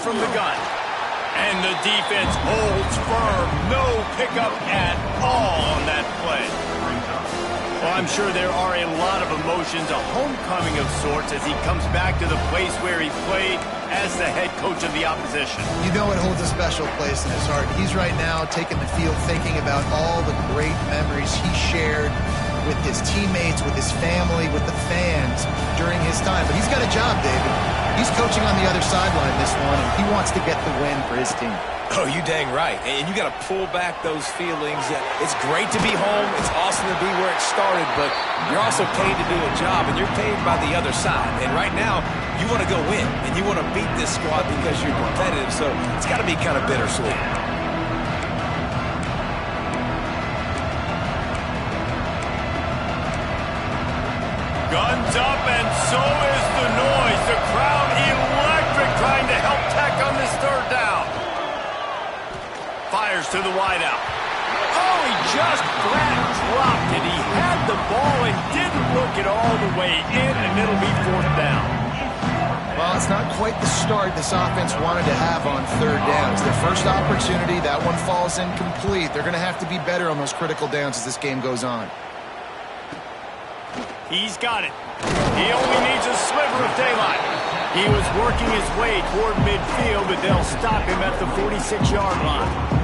from the gun. And the defense holds firm. No pickup at all on that play. Well, I'm sure there are a lot of emotions, a homecoming of sorts, as he comes back to the place where he played as the head coach of the opposition. You know it holds a special place in his heart. He's right now taking the field thinking about all the great memories he shared with his teammates, with his family, with the fans during his time. But he's got a job, David. He's coaching on the other sideline this one, and he wants to get the win for his team. Oh, you dang right. And you got to pull back those feelings. It's great to be home. It's awesome to be where it started, but you're also paid to do a job, and you're paid by the other side. And right now, you want to go win, and you want to beat this squad because you're competitive, so it's got to be kind of bittersweet. Guns up, and so is the noise. The crowd electric, trying to help Tech on this third down. Fires to the wideout. Oh, he just flat dropped it. He had the ball and didn't look it all the way in, and it'll be fourth down. Well, it's not quite the start this offense wanted to have on third down. It's their first opportunity. That one falls incomplete. They're going to have to be better on those critical downs as this game goes on. He's got it. He only needs a sliver of daylight. He was working his way toward midfield, but they'll stop him at the 46-yard line.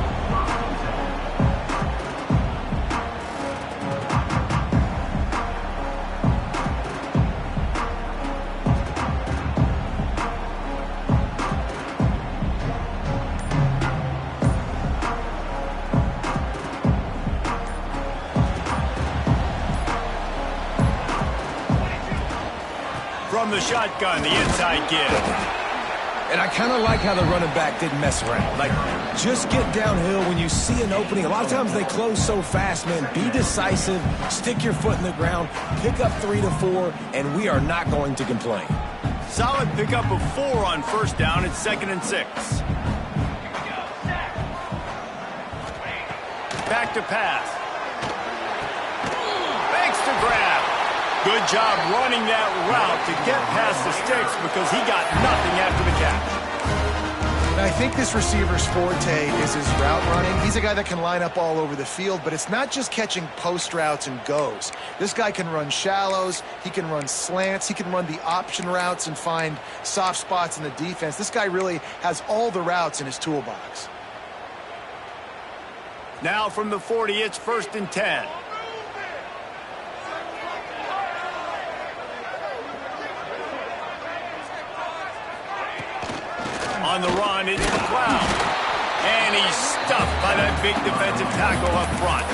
From the shotgun, the inside give. And I kind of like how the running back didn't mess around. Like, just get downhill when you see an opening. A lot of times they close so fast, man. Be decisive, stick your foot in the ground, pick up 3 to 4, and we are not going to complain. Solid pickup of 4 on first down. It's 2nd and 6. Back to pass. Makes the grab. Good job running that route to get past the sticks because he got nothing after the catch. And I think this receiver's forte is his route running. He's a guy that can line up all over the field, but it's not just catching post routes and goes. This guy can run shallows, he can run slants, he can run the option routes and find soft spots in the defense. This guy really has all the routes in his toolbox. Now from the 40, it's 1st and 10. On the run, it's McLeod. And he's stuffed by that big defensive tackle up front.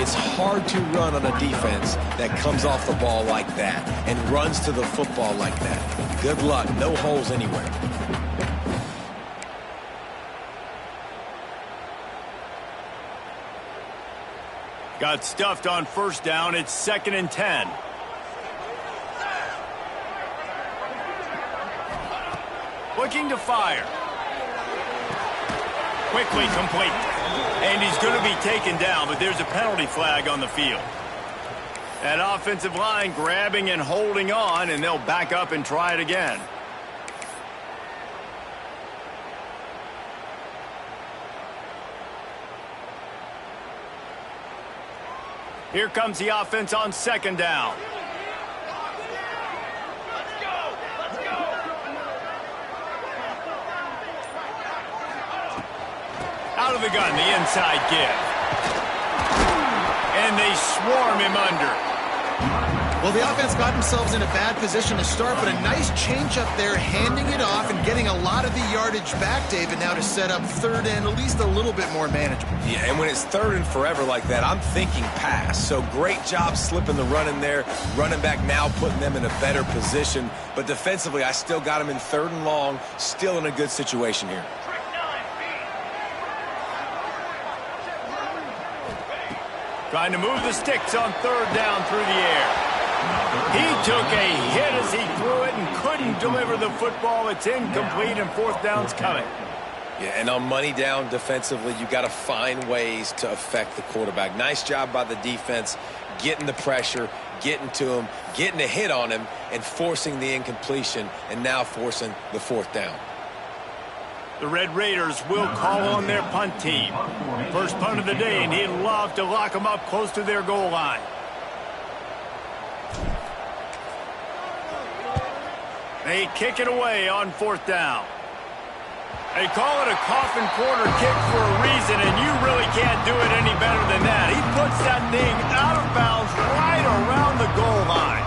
It's hard to run on a defense that comes off the ball like that and runs to the football like that. Good luck. No holes anywhere. Got stuffed on first down. It's 2nd and 10. Looking to fire. Quickly complete. And he's going to be taken down, but there's a penalty flag on the field. That offensive line grabbing and holding on, and they'll back up and try it again. Here comes the offense on 2nd down. Out of the gun, the inside give. And they swarm him under. Well, the offense got themselves in a bad position to start, but a nice change up there, handing it off and getting a lot of the yardage back, David, now to set up third and at least a little bit more manageable. Yeah, and when it's 3rd and forever like that, I'm thinking pass. So great job slipping the run in there. Running back now putting them in a better position. But defensively, I still got them in 3rd and long, still in a good situation here. Trying to move the sticks on 3rd down through the air. He took a hit as he threw it and couldn't deliver the football. It's incomplete, and 4th down's coming. Yeah, and on money down defensively, you got to find ways to affect the quarterback. Nice job by the defense, getting the pressure, getting to him, getting a hit on him, and forcing the incompletion, and now forcing the 4th down. The Red Raiders will call on their punt team. First punt of the day, and he'd love to lock them up close to their goal line. They kick it away on 4th down. They call it a coffin corner kick for a reason, and you really can't do it any better than that. He puts that thing out of bounds right around the goal line.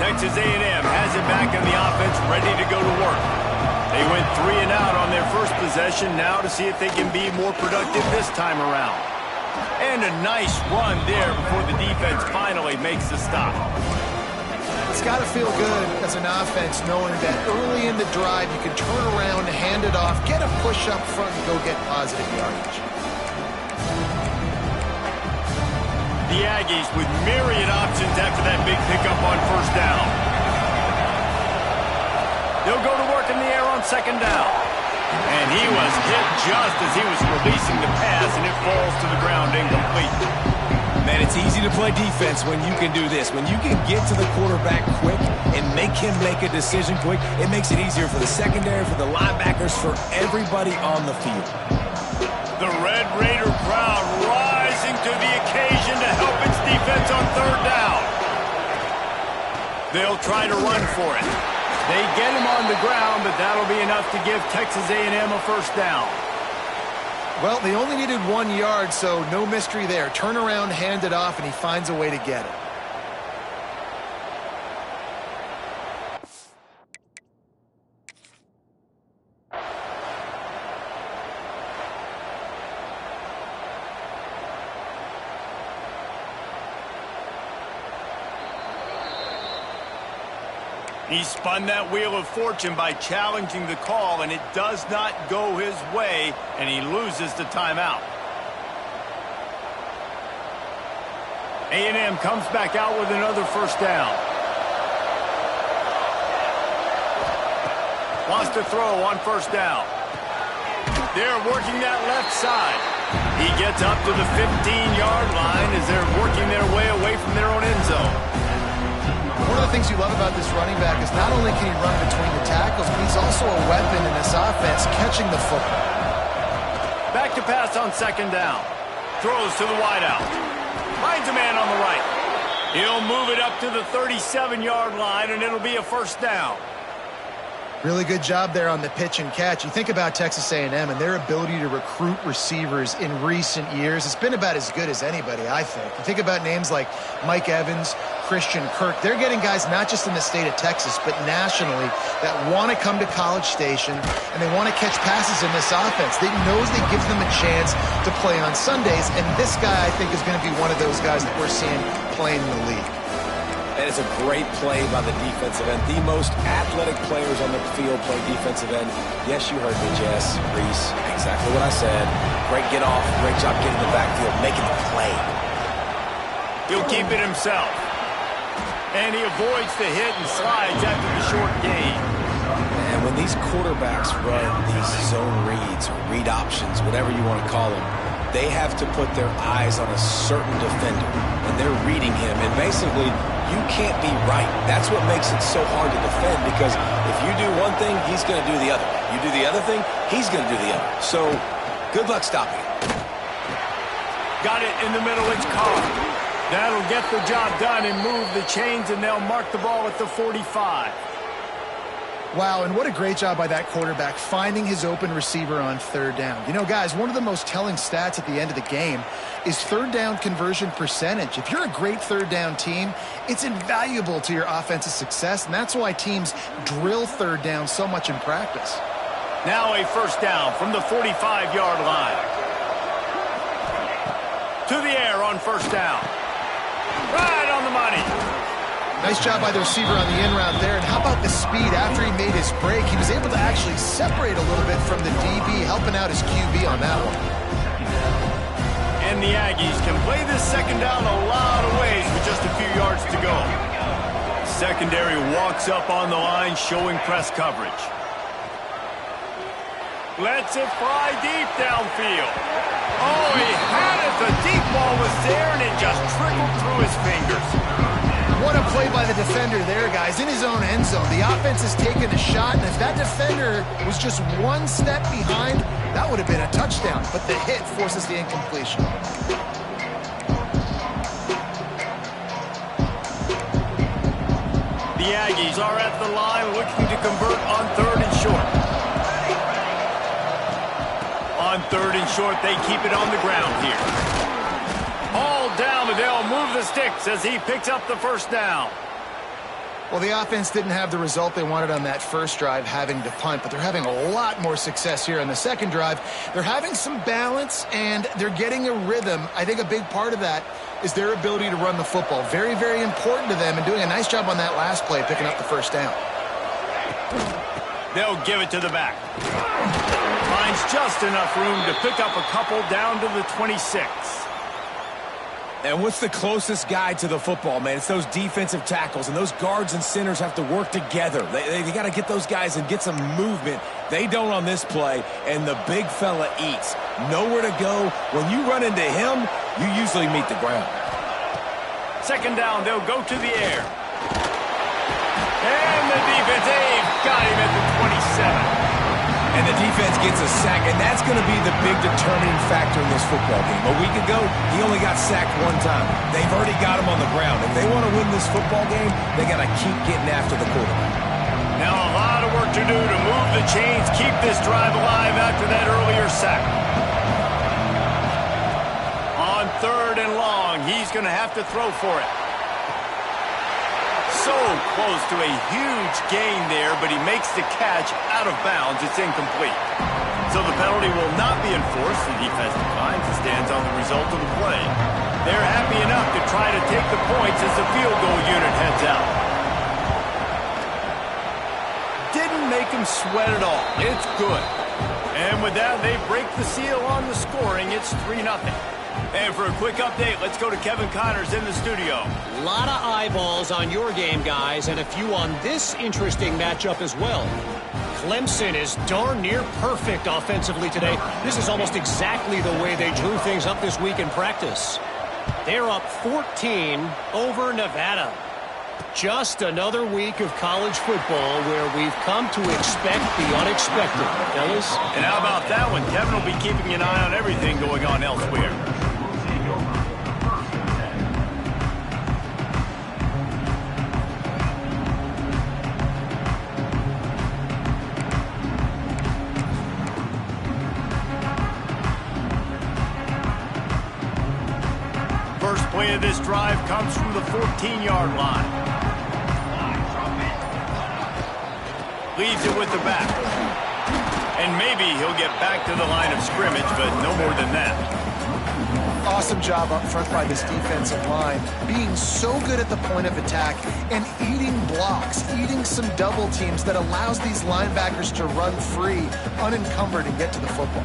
Texas A&M has it back in the offense, ready to go to work. They went 3 and out on their first possession, now to see if they can be more productive this time around. And a nice run there before the defense finally makes the stop. It's got to feel good as an offense knowing that early in the drive you can turn around, hand it off, get a push up front, and go get positive yardage. The Aggies with myriad options after that big pickup on 1st down. They'll go to work in the air on 2nd down. And he was hit just as he was releasing the pass, and it falls to the ground incomplete. Man, it's easy to play defense when you can do this. When you can get to the quarterback quick and make him make a decision quick, it makes it easier for the secondary, for the linebackers, for everybody on the field. The Red Raider crowd rising to the occasion to help its defense on 3rd down. They'll try to run for it. They get him on the ground, but that'll be enough to give Texas A&M a 1st down. Well, they only needed 1 yard, so no mystery there. Turn around, hand it off, and he finds a way to get it. He spun that wheel of fortune by challenging the call, and it does not go his way, and he loses the timeout. A&M comes back out with another 1st down. Wants to throw on 1st down. They're working that left side. He gets up to the 15-yard line as they're working their way away from their own end zone. One of the things you love about this running back is not only can he run between the tackles, but he's also a weapon in this offense, catching the football. Back to pass on 2nd down. Throws to the wideout. Finds a man on the right. He'll move it up to the 37-yard line, and it'll be a 1st down. Really good job there on the pitch and catch. You think about Texas A&M and their ability to recruit receivers in recent years. It's been about as good as anybody, I think. You think about names like Mike Evans, Christian Kirk. They're getting guys not just in the state of Texas, but nationally that want to come to College Station and they want to catch passes in this offense. They knows they gives them a chance to play on Sundays, and this guy, I think, is going to be one of those guys that we're seeing playing in the league. And it's a great play by the defensive end. The most athletic players on the field play defensive end. Yes, you heard me, Jess, Reese. Exactly what I said. Great get off. Great job getting the backfield, making the play. He'll keep it himself. And he avoids the hit and slides after the short gain. And when these quarterbacks run these zone reads or read options, whatever you want to call them, they have to put their eyes on a certain defender. And they're reading him. And basically, you can't be right. That's what makes it so hard to defend, because if you do one thing, he's going to do the other. You do the other thing, he's going to do the other. So, good luck stopping it. Got it in the middle, it's Carr. That'll get the job done and move the chains, and they'll mark the ball at the 45. Wow, and what a great job by that quarterback finding his open receiver on 3rd down. You know, guys, one of the most telling stats at the end of the game is 3rd down conversion percentage. If you're a great 3rd down team, it's invaluable to your offensive success, and that's why teams drill 3rd down so much in practice. Now a 1st down from the 45-yard line. To the air on 1st down. Right on the money. Nice job by the receiver on the in route there. And how about the speed after he made his break? He was able to actually separate a little bit from the DB, helping out his QB on that one. And the Aggies can play this 2nd down a lot of ways with just a few yards to go. Secondary walks up on the line, showing press coverage. Lets it fly deep downfield. Oh, he had it. The deep ball was there, and it just trickled through his fingers. What a play by the defender there, guys, in his own end zone. The offense has taken a shot, and if that defender was just one step behind, that would have been a touchdown. But the hit forces the incompletion. The Aggies are at the line looking to convert on 3rd and short. On 3rd and short, they keep it on the ground here. All down, but they'll move the sticks as he picks up the first down. Well, the offense didn't have the result they wanted on that first drive, having to punt, but they're having a lot more success here on the second drive. They're having some balance, and they're getting a rhythm. I think a big part of that is their ability to run the football. Very, very important to them, and doing a nice job on that last play, picking up the first down. They'll give it to the back. Finds just enough room to pick up a couple down to the 26. And what's the closest guy to the football, man? It's those defensive tackles, and those guards and centers have to work together. They got to get those guys and get some movement. They don't on this play, and the big fella eats. Nowhere to go. When you run into him, you usually meet the ground. Second down, they'll go to the air. And the defense, they've got him at the 27. And the defense gets a sack, and that's going to be the big determining factor in this football game. A week ago, he only got sacked one time. They've already got him on the ground. If they want to win this football game, they got to keep getting after the quarterback. Now a lot of work to do to move the chains, keep this drive alive after that earlier sack. On 3rd and long, he's going to have to throw for it. So close to a huge gain there, but he makes the catch out of bounds. It's incomplete. So the penalty will not be enforced. The defense declines and stands on the result of the play. They're happy enough to try to take the points as the field goal unit heads out. Didn't make him sweat at all. It's good. And with that, they break the seal on the scoring. It's 3-0. And for a quick update, let's go to Kevin Connors in the studio. A lot of eyeballs on your game, guys, and a few on this interesting matchup as well. Clemson is darn near perfect offensively today. This is almost exactly the way they drew things up this week in practice. They're up 14 over Nevada. Just another week of college football where we've come to expect the unexpected, fellas. And how about that one? Kevin will be keeping an eye on everything going on elsewhere. First play of this drive comes from the 14-yard line. Leaves it with the back. And maybe he'll get back to the line of scrimmage, but no more than that. Awesome job up front by this defensive line, being so good at the point of attack and eating blocks, eating some double teams that allows these linebackers to run free, unencumbered, and get to the football.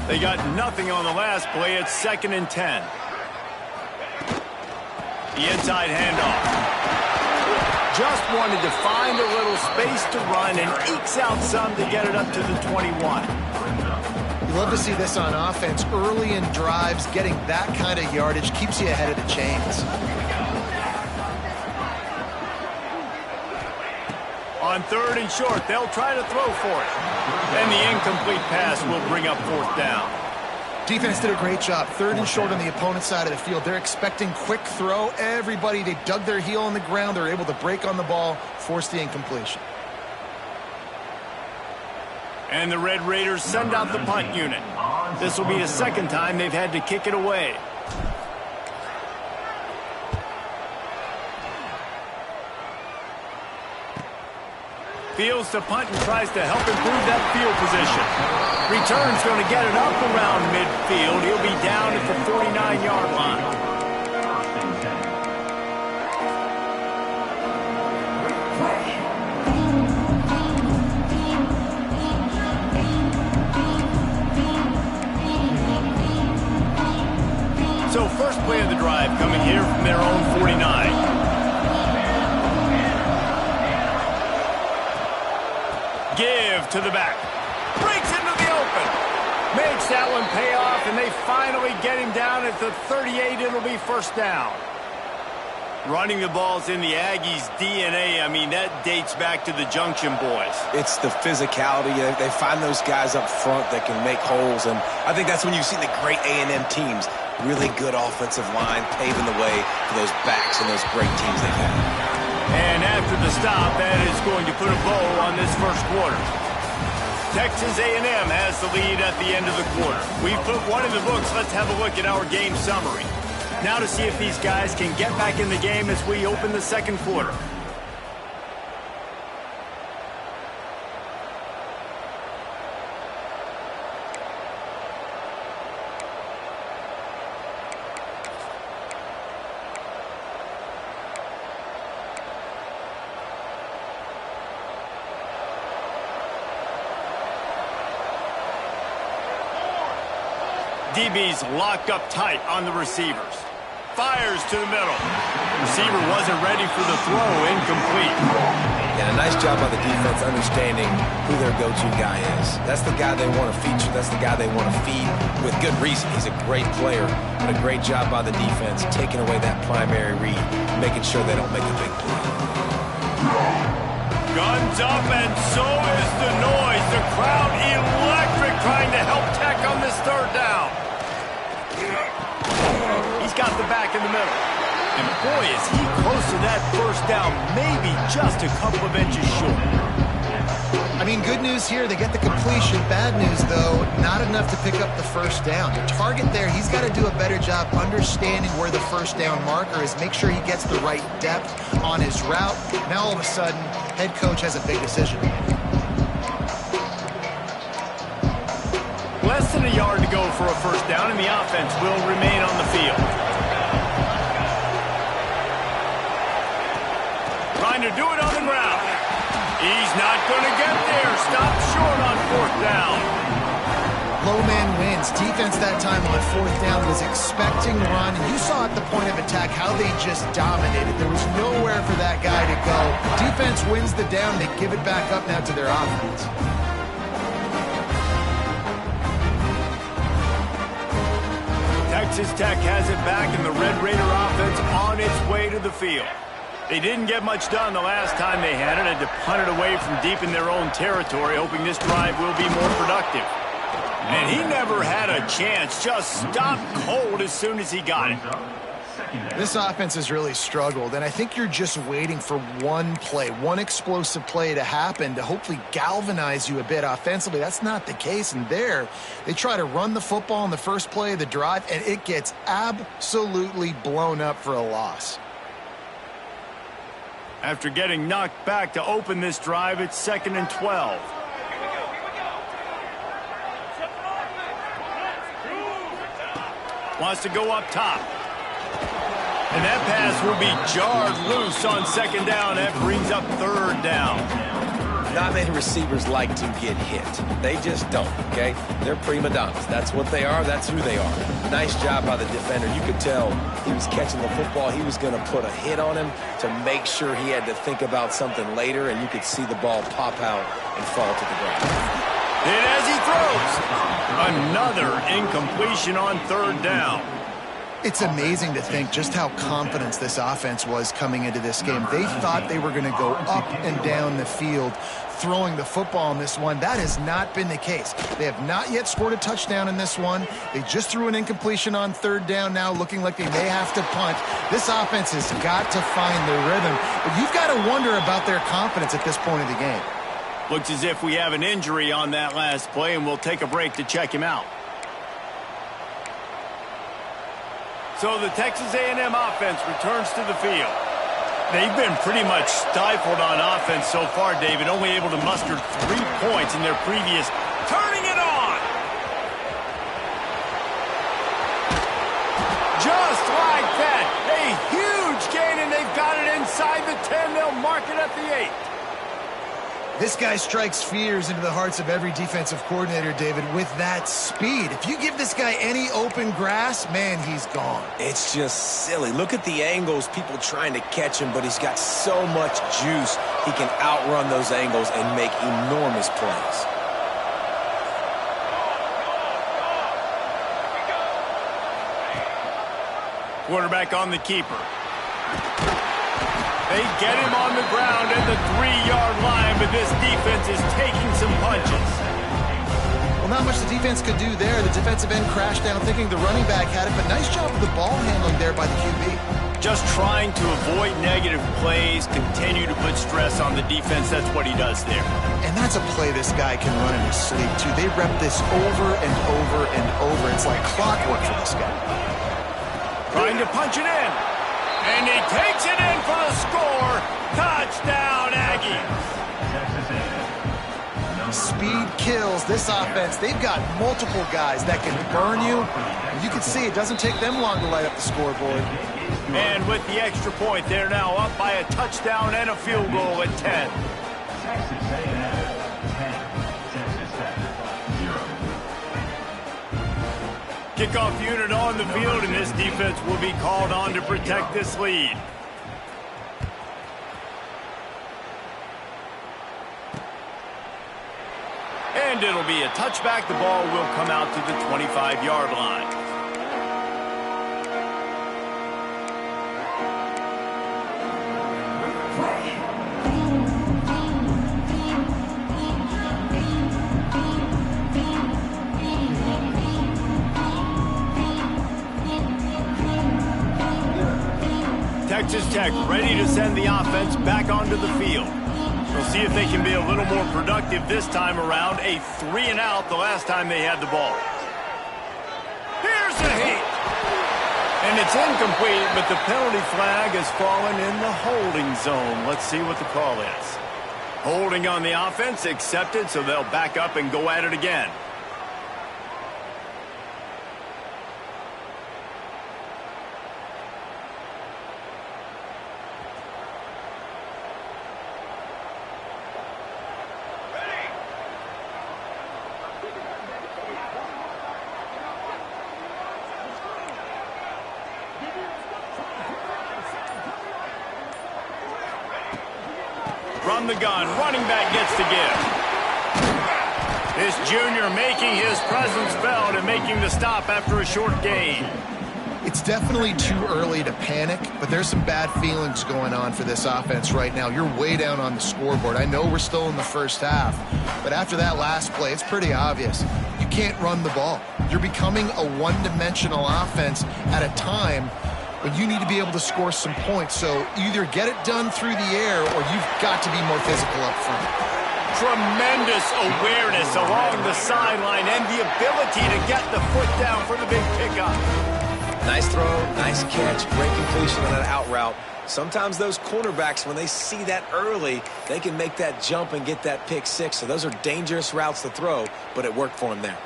They got nothing on the last play. It's 2nd and 10. The inside handoff. Just wanted to find a little space to run and ekes out some to get it up to the 21. You love to see this on offense. Early in drives, getting that kind of yardage keeps you ahead of the chains. On 3rd and short, they'll try to throw for it. And the incomplete pass will bring up 4th down. Defense did a great job. 3rd and short on the opponent's side of the field. They're expecting quick throw. Everybody, they dug their heel on the ground. They're able to break on the ball, force the incompletion. And the Red Raiders send out the punt unit. This will be the second time they've had to kick it away. Fields to punt and tries to help improve that field position. Return's going to get it up around midfield. He'll be down at the 49-yard line. So first play of the drive coming here from their own 49. Give to the back. Breaks into the Makes that one pay off, and they finally get him down at the 38. It'll be first down. Running the ball's in the Aggies' DNA. I mean, that dates back to the Junction Boys. It's the physicality. They find those guys up front that can make holes, and I think that's when you see the great A&M teams. Really good offensive line, paving the way for those backs and those great teams they've had. And after the stop, that is going to put a bow on this first quarter. Texas A&M has the lead at the end of the quarter. We've put one in the books. Let's have a look at our game summary. Now to see if these guys can get back in the game as we open the second quarter. DB's locked up tight on the receivers. Fires to the middle. Receiver wasn't ready for the throw. Incomplete. And a nice job by the defense understanding who their go-to guy is. That's the guy they want to feature. That's the guy they want to feed with good reason. He's a great player, but a great job by the defense taking away that primary read, making sure they don't make a big play. Guns up, and so is the noise. The crowd electric trying to help Tech on this third down. He's got the back in the middle. And boy, is he close to that first down, maybe just a couple of inches short. I mean, good news here, they get the completion. Bad news, though, not enough to pick up the first down. The target there, he's got to do a better job understanding where the first down marker is, make sure he gets the right depth on his route. Now, all of a sudden, head coach has a big decision. Less than a yard to go for a first down, and the offense will remain on the field. Trying to do it on the ground. He's not going to get there. Stopped short on fourth down. Low man wins. Defense that time on fourth down was expecting run. You saw at the point of attack how they just dominated. There was nowhere for that guy to go. Defense wins the down. They give it back up now to their offense. Texas Tech has it back, and the Red Raider offense on its way to the field. They didn't get much done the last time they had it. Had to punt it away from deep in their own territory, hoping this drive will be more productive. And he never had a chance. Just stopped cold as soon as he got it. This offense has really struggled, and I think you're just waiting for one play, one explosive play to happen to hopefully galvanize you a bit offensively. That's not the case, and there they try to run the football in the first play of the drive, and it gets absolutely blown up for a loss. After getting knocked back to open this drive, it's 2nd and 12. Wants to go up top. And that pass will be jarred loose on 2nd down. That brings up 3rd down. Not many receivers like to get hit. They just don't, okay? They're prima donnas. That's what they are. That's who they are. Nice job by the defender. You could tell he was catching the football. He was going to put a hit on him to make sure he had to think about something later, and you could see the ball pop out and fall to the ground. And as he throws, another incompletion on 3rd down. It's amazing to think just how confident this offense was coming into this game. They thought they were going to go up and down the field throwing the football in this one. That has not been the case. They have not yet scored a touchdown in this one. They just threw an incompletion on 3rd down now, looking like they may have to punt. This offense has got to find the rhythm. But you've got to wonder about their confidence at this point of the game. Looks as if we have an injury on that last play, and we'll take a break to check him out. So the Texas A&M offense returns to the field. They've been pretty much stifled on offense so far, David, only able to muster 3 points in their previous. Turning it on! Just like that, a huge gain, and they've got it inside the 10. They'll mark it at the 8. This guy strikes fears into the hearts of every defensive coordinator, David, with that speed. If you give this guy any open grass, man, he's gone. It's just silly. Look at the angles, people trying to catch him, but he's got so much juice. He can outrun those angles and make enormous plays. Quarterback on the keeper. They get him on the ground at the 3-yard line, but this defense is taking some punches. Well, not much the defense could do there. The defensive end crashed down thinking the running back had it, but nice job of the ball handling there by the QB. Just trying to avoid negative plays, continue to put stress on the defense. That's what he does there. And that's a play this guy can run in his sleep, too. They rep this over and over and over. It's like clockwork for this guy. Trying to punch it in. And he takes it in for the score. Touchdown, Aggies. Speed kills this offense. They've got multiple guys that can burn you. You can see it doesn't take them long to light up the scoreboard. And with the extra point, they're now up by a touchdown and a field goal at 10. Kickoff unit on the field, and this defense will be called on to protect this lead. And it'll be a touchback. The ball will come out to the 25-yard line. Texas Tech ready to send the offense back onto the field. We'll see if they can be a little more productive this time around. A 3-and-out the last time they had the ball. Here's the heat. And it's incomplete, but the penalty flag has fallen in the holding zone. Let's see what the call is. Holding on the offense, accepted, so they'll back up and go at it again. From the gun, running back gets to give. This junior making his presence felt and making the stop after a short gain. It's definitely too early to panic, but there's some bad feelings going on for this offense right now. You're way down on the scoreboard. I know we're still in the first half, but after that last play, it's pretty obvious. You can't run the ball. You're becoming a one-dimensional offense at a time when you need to be able to score some points. So either get it done through the air or you've got to be more physical up front. Tremendous awareness along the sideline and the ability to get the foot down for the big pickup. Nice throw, nice catch, great completion on that out route. Sometimes those cornerbacks, when they see that early, they can make that jump and get that pick six. So those are dangerous routes to throw, but it worked for him there.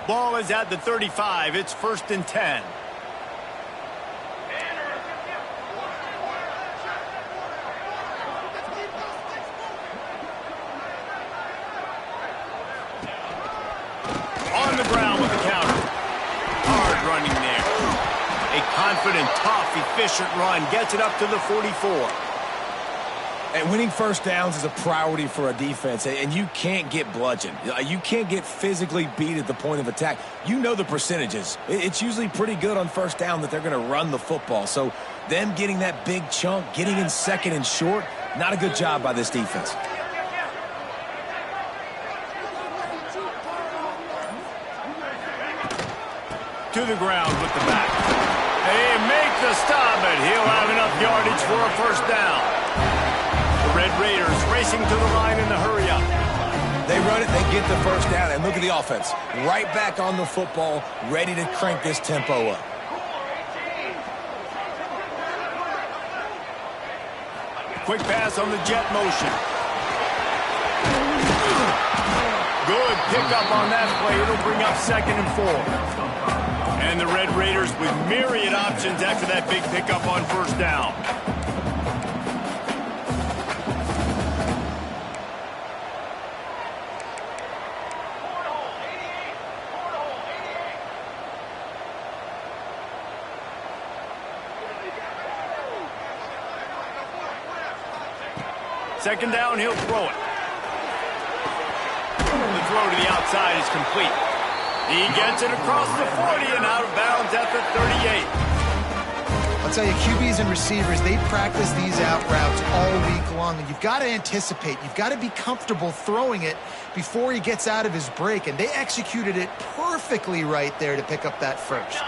Ball is at the 35. It's 1st and 10. On the ground with the counter. Hard running there. A confident, tough, efficient run. Gets it up to the 44. And winning first downs is a priority for a defense, and you can't get bludgeoned. You can't get physically beat at the point of attack. You know the percentages. It's usually pretty good on first down that they're going to run the football. So them getting that big chunk, getting in second and short, not a good job by this defense. To the ground with the back. They make the stop, but he'll have enough yardage for a first down. Red Raiders racing to the line in the hurry-up. They run it, they get the first down, and look at the offense. Right back on the football, ready to crank this tempo up. Quick pass on the jet motion. Good pickup on that play. It'll bring up 2nd and 4. And the Red Raiders with myriad options after that big pickup on first down. Second down, he'll throw it. The throw to the outside is complete. He gets it across the 40 and out of bounds at the 38. I'll tell you, QBs and receivers, they practice these out routes all week long, and you've got to anticipate. You've got to be comfortable throwing it before he gets out of his break, and they executed it perfectly right there to pick up that first.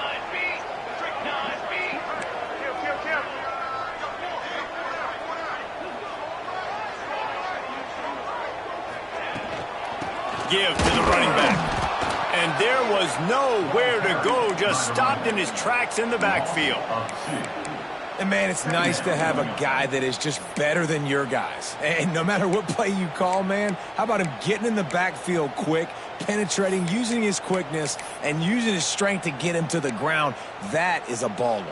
Give to the running back. And there was nowhere to go, just stopped in his tracks in the backfield. And, man, it's nice to have a guy that is just better than your guys. And no matter what play you call, man, how about him getting in the backfield quick, penetrating, using his quickness, and using his strength to get him to the ground? That is a baller.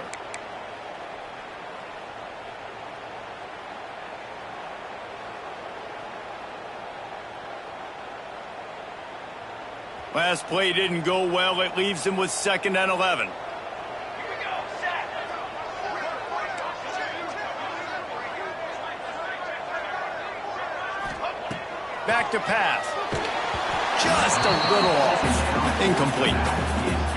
Last play didn't go well. It leaves him with 2nd and 11. Back to pass. Just a little off. Incomplete.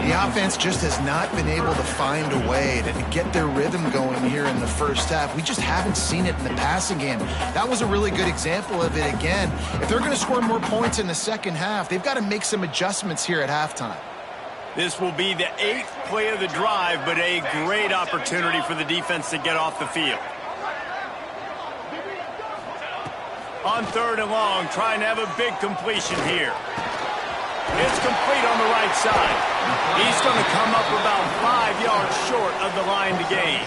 The offense just has not been able to find a way to get their rhythm going here in the first half. We just haven't seen it in the passing game. That was a really good example of it again. If they're going to score more points in the second half, they've got to make some adjustments here at halftime. This will be the 8th play of the drive, but a great opportunity for the defense to get off the field. On 3rd and long, trying to have a big completion here. It's complete on the right side. He's going to come up about 5 yards short of the line to gain.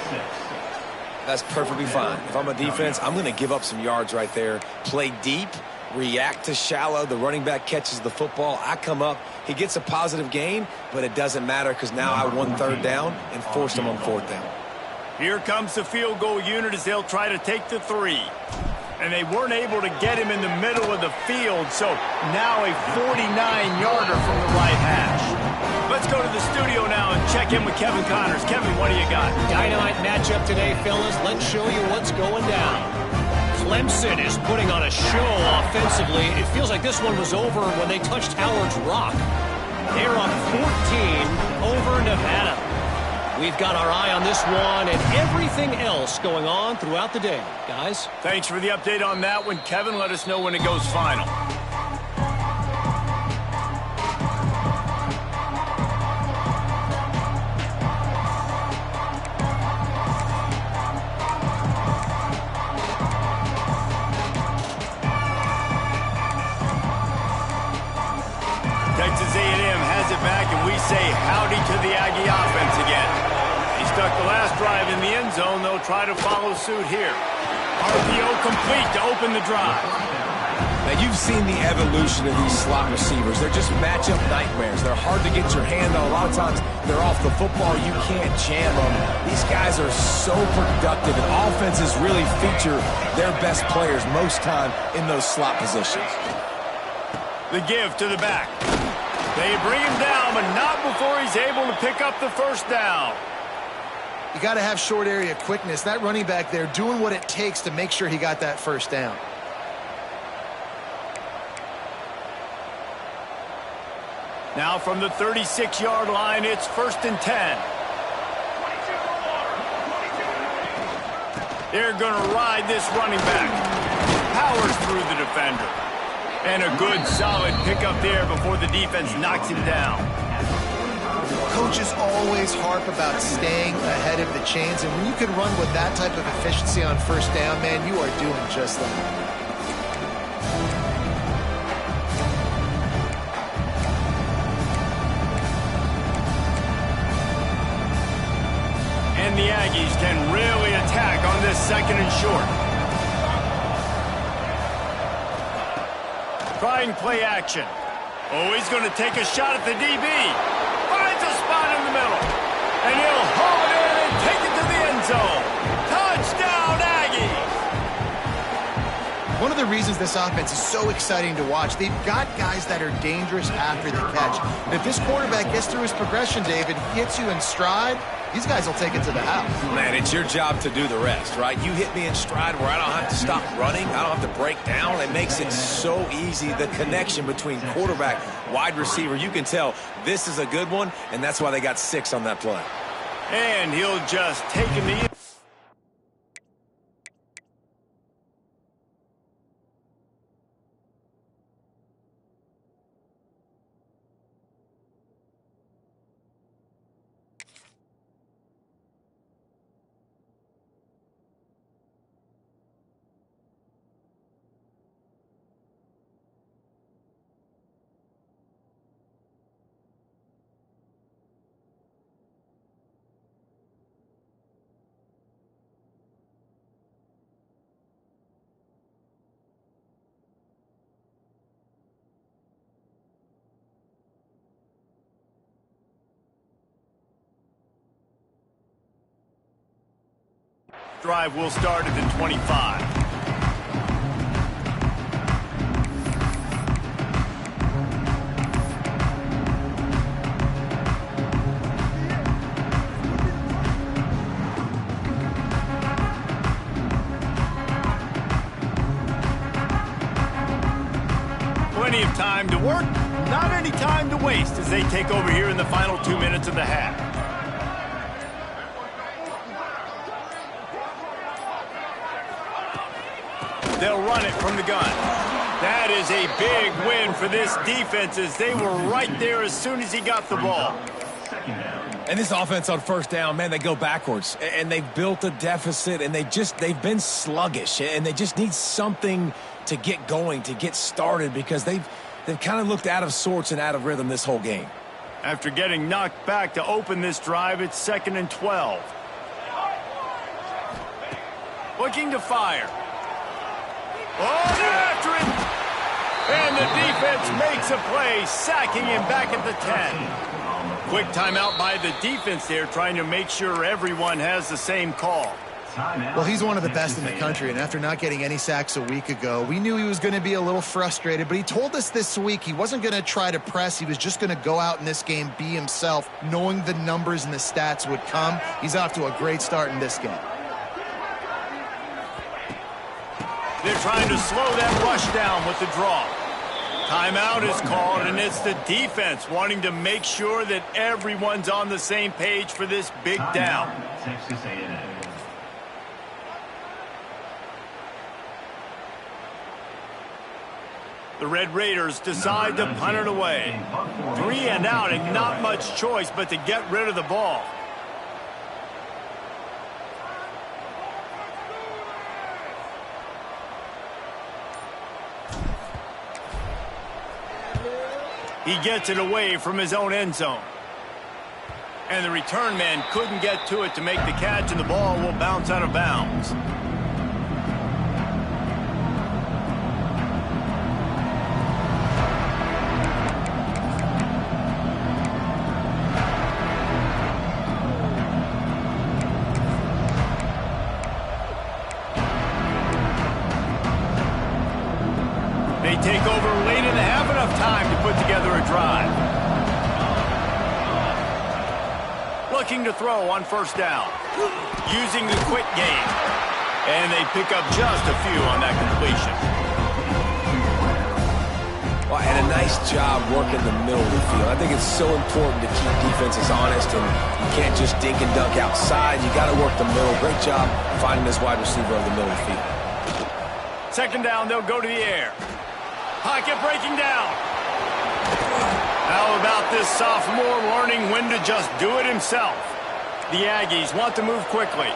That's perfectly fine. If I'm a defense, I'm going to give up some yards right there. Play deep, react to shallow. The running back catches the football. I come up. He gets a positive gain, but it doesn't matter because now I won 3rd down and forced him on 4th down. Here comes the field goal unit as they'll try to take the 3. And they weren't able to get him in the middle of the field, so now a 49-yarder from the right hash. Let's go to the studio now and check in with Kevin Connors. Kevin, what do you got? Dynamite matchup today, fellas. Let's show you what's going down. Clemson is putting on a show offensively. It feels like this one was over when they touched Howard's Rock. They're up 14 over Nevada. We've got our eye on this one and everything else going on throughout the day, guys. Thanks for the update on that one, Kevin. Let us know when it goes final. Texas A&M has it back, and we say howdy to the Aggie offense again. He stuck the last drive in the end zone. They'll try to follow suit here. RPO complete to open the drive. Now, you've seen the evolution of these slot receivers. They're just matchup nightmares. They're hard to get your hand on. A lot of times, they're off the football. You can't jam them. These guys are so productive, and offenses really feature their best players most time in those slot positions. The give to the back. They bring him down, but not before he's able to pick up the 1st down. You got to have short area quickness. That running back there doing what it takes to make sure he got that 1st down. Now from the 36-yard line, it's 1st and 10. They're going to ride this running back. Powers through the defender. And a good, solid pickup there before the defense knocks him down. Coaches always harp about staying ahead of the chains, and when you can run with that type of efficiency on 1st down, man, you are doing just that. And the Aggies can really attack on this 2nd and short. Trying play action. Oh, he's going to take a shot at the DB. Finds a spot in the middle. And he'll haul it in and take it to the end zone. Touchdown, Aggies! One of the reasons this offense is so exciting to watch, they've got guys that are dangerous after the catch. And if this quarterback gets through his progression, David, hits you in stride, these guys will take it to the house. Man, it's your job to do the rest, right? You hit me in stride where I don't have to stop running. I don't have to break down. It makes it so easy, the connection between quarterback, wide receiver. You can tell this is a good one, and that's why they got 6 on that play. And he'll just take him to... Drive will start at the 25. Plenty of time to work, not any time to waste as they take over here in the final 2 minutes of the half. They'll run it from the gun. That is a big win for this defense as they were right there as soon as he got the ball. And this offense on first down, man, they go backwards. And they've built a deficit, and they've been sluggish. And they just need something to get going, to get started, because they've kind of looked out of sorts and out of rhythm this whole game. After getting knocked back to open this drive, it's 2nd and 12. Looking to fire. Oh, they're after it! And the defense makes a play, sacking him back at the 10. Quick timeout by the defense there, trying to make sure everyone has the same call. Well, he's one of the best in the country, and after not getting any sacks a week ago, we knew he was going to be a little frustrated, but he told us this week he wasn't going to try to press. He was just going to go out in this game, be himself, knowing the numbers and the stats would come. He's off to a great start in this game. They're trying to slow that rush down with the draw. Timeout is called, and it's the defense wanting to make sure that everyone's on the same page for this big down. The Red Raiders decide to punt it away. 3 and out, and not much choice but to get rid of the ball. He gets it away from his own end zone. And the return man couldn't get to it to make the catch, and the ball will bounce out of bounds. They take over late in the half, enough time to put together a drive. Looking to throw on first down. Using the quick game. And they pick up just a few on that completion. Well, and a nice job working the middle of the field. I think it's so important to keep defenses honest, and you can't just dink and dunk outside. You got to work the middle. Great job finding this wide receiver of the middle of the field. 2nd down, they'll go to the air. Pocket breaking down. How about this sophomore learning when to just do it himself? The Aggies want to move quickly.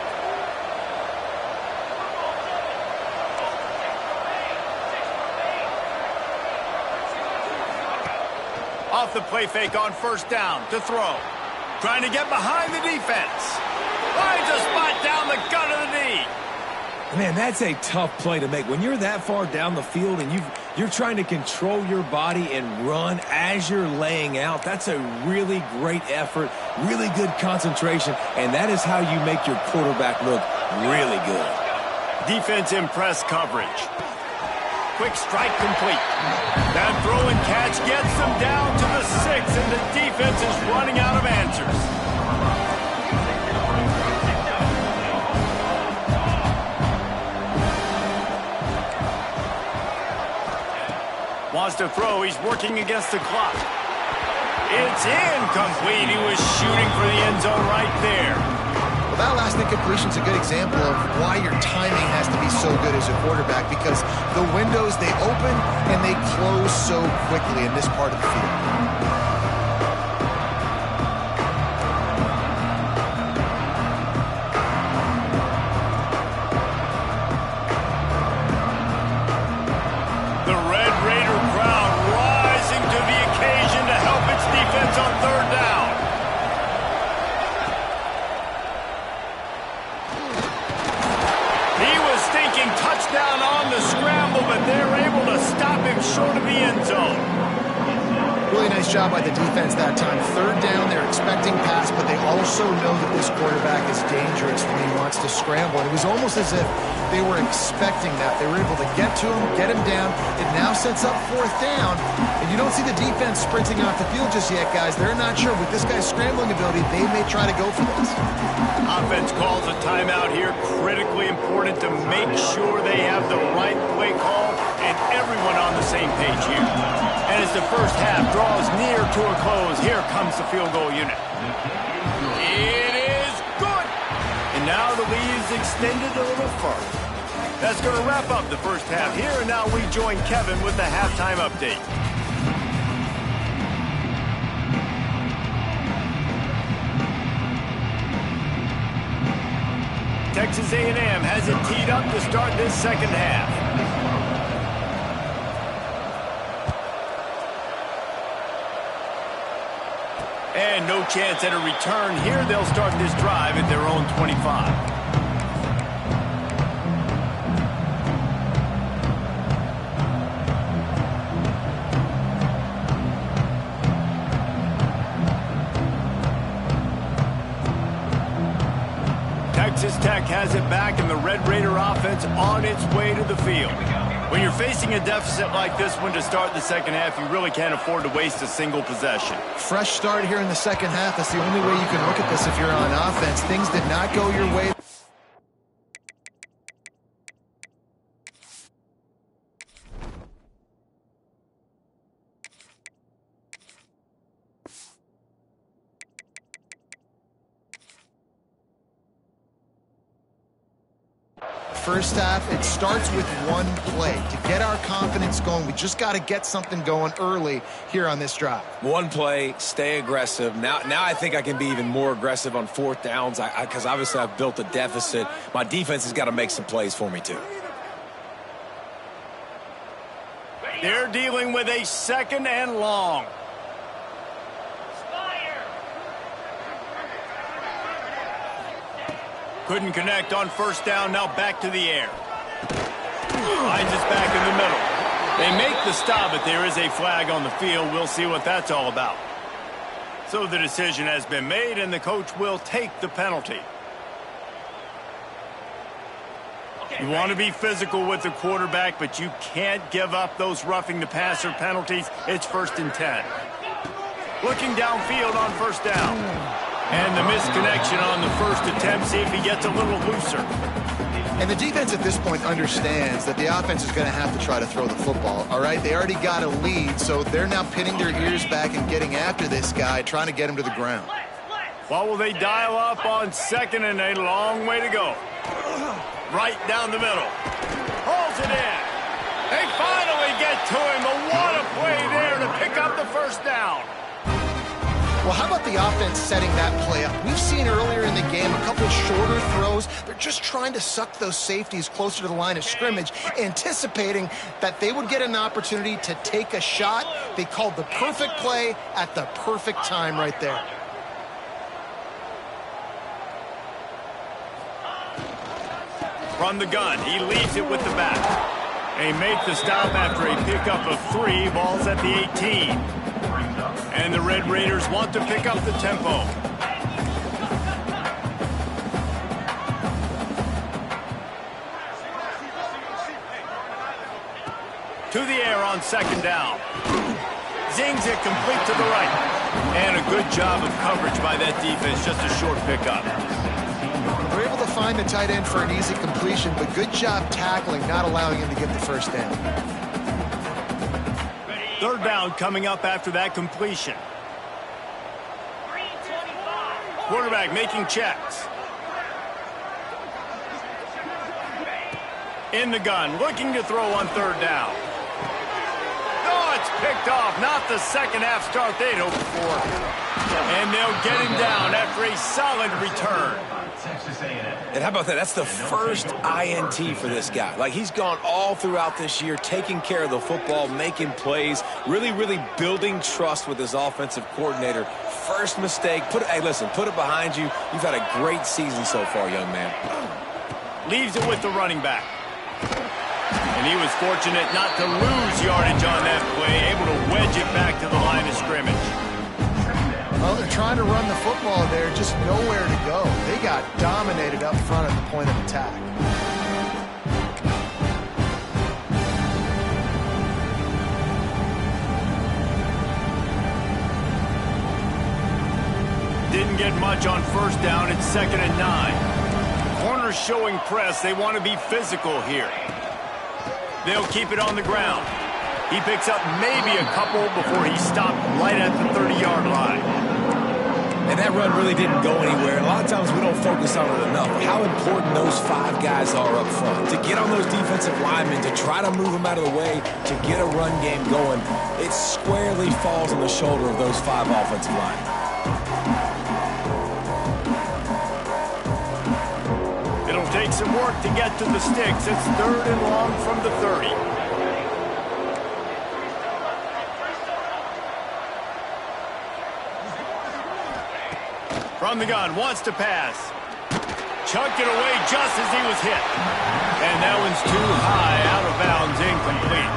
Off the play fake on first down to throw. Trying to get behind the defense. Finds a spot down the gut of the knee. Man, that's a tough play to make. When you're that far down the field and you're trying to control your body and run as you're laying out, that's a really great effort, really good concentration, and that is how you make your quarterback look really good. Defense in press coverage. Quick strike complete. That throw and catch gets them down to the 6, and the defense is running out of answers. to throw. He's working against the clock. It's incomplete. He was shooting for the end zone right there. Well, that last incompletion is a good example of why your timing has to be so good as a quarterback, because the windows, they open and they close so quickly in this part of the field. The Red Raider crowd rising to the occasion to help its defense on third down. He was thinking touchdown on the scramble, but they're able to stop him short of the end zone. Really nice job by the defense that time. Third down, they're expecting pass, but they also know that this quarterback is dangerous when he wants to scramble. And it was almost as if they were expecting that. They were able to get to him, get him down. It now sets up fourth down. And you don't see the defense sprinting off the field just yet, guys. They're not sure. With this guy's scrambling ability, they may try to go for this. Offense calls a timeout here. Critically important to make sure they have the right play call and everyone on the same page here. And as the first half draws near to a close, here comes the field goal unit. It is good! And now the lead is extended a little further. That's going to wrap up the first half here, and now we join Kevin with the halftime update. Texas A&M has it teed up to start this second half. And no chance at a return here. They'll start this drive at their own 25. Texas Tech has it back, and the Red Raider offense on its way to the field. When you're facing a deficit like this one to start the second half, you really can't afford to waste a single possession. Fresh start here in the second half. That's the only way you can look at this if you're on offense. Things did not go your way. First half, it starts with one play. To get our confidence going, we just got to get something going early here on this drive. One play, stay aggressive. Now I think I can be even more aggressive on fourth downs because obviously I've built a deficit. My defense has got to make some plays for me too. They're dealing with a second and long. Couldn't connect on first down. Now back to the air. Finds us back in the middle. They make the stop, but there is a flag on the field. We'll see what that's all about. So the decision has been made, and the coach will take the penalty. You want to be physical with the quarterback, but you can't give up those roughing the passer penalties. It's 1st and 10. Looking downfield on first down. And the misconnection on the first attempt. See if he gets a little looser. And the defense at this point understands that the offense is going to have to try to throw the football, all right? They already got a lead, so they're now pinning their ears back and getting after this guy, trying to get him to the ground. Well, will they dial up on second, and a long way to go. Right down the middle. Hauls it in. They finally get to him, but what a play there to pick up the first down. Well, how about the offense setting that play up? We've seen earlier in the game a couple of shorter throws. They're just trying to suck those safeties closer to the line of scrimmage, anticipating that they would get an opportunity to take a shot. They called the perfect play at the perfect time right there. From the gun, he leaves it with the back. They make the stop after a pickup of 3. Ball's at the 18. And the Red Raiders want to pick up the tempo. To the air on second down. Zings it complete to the right. And a good job of coverage by that defense, just a short pickup. They're able to find the tight end for an easy completion, but good job tackling, not allowing him to get the first down. Third down coming up after that completion. Quarterback making checks. In the gun, looking to throw on third down. Oh, it's picked off. Not the second half start they'd hoped for. And they'll get him down after a solid return. And how about that? That's the first INT for this guy. Like, he's gone all throughout this year, taking care of the football, making plays, really building trust with his offensive coordinator. First mistake. Hey, listen, put it behind you. You've had a great season so far, young man. Leaves it with the running back. And he was fortunate not to lose yardage on that play, able to wedge it back to the line of scrimmage. Well, they're trying to run the football there, just nowhere to go. They got dominated up front at the point of attack. Didn't get much on first down. It's 2nd and 9. Corners showing press. They want to be physical here. They'll keep it on the ground. He picks up maybe a couple before he stopped right at the 30-yard line. And that run really didn't go anywhere. A lot of times we don't focus on it enough. How important those 5 guys are up front. To get on those defensive linemen, to try to move them out of the way, to get a run game going, it squarely falls on the shoulder of those 5 offensive linemen. It'll take some work to get to the sticks. It's 3rd and long from the 30. From the gun, wants to pass. Chucked it away just as he was hit. And that one's too high, out of bounds, incomplete.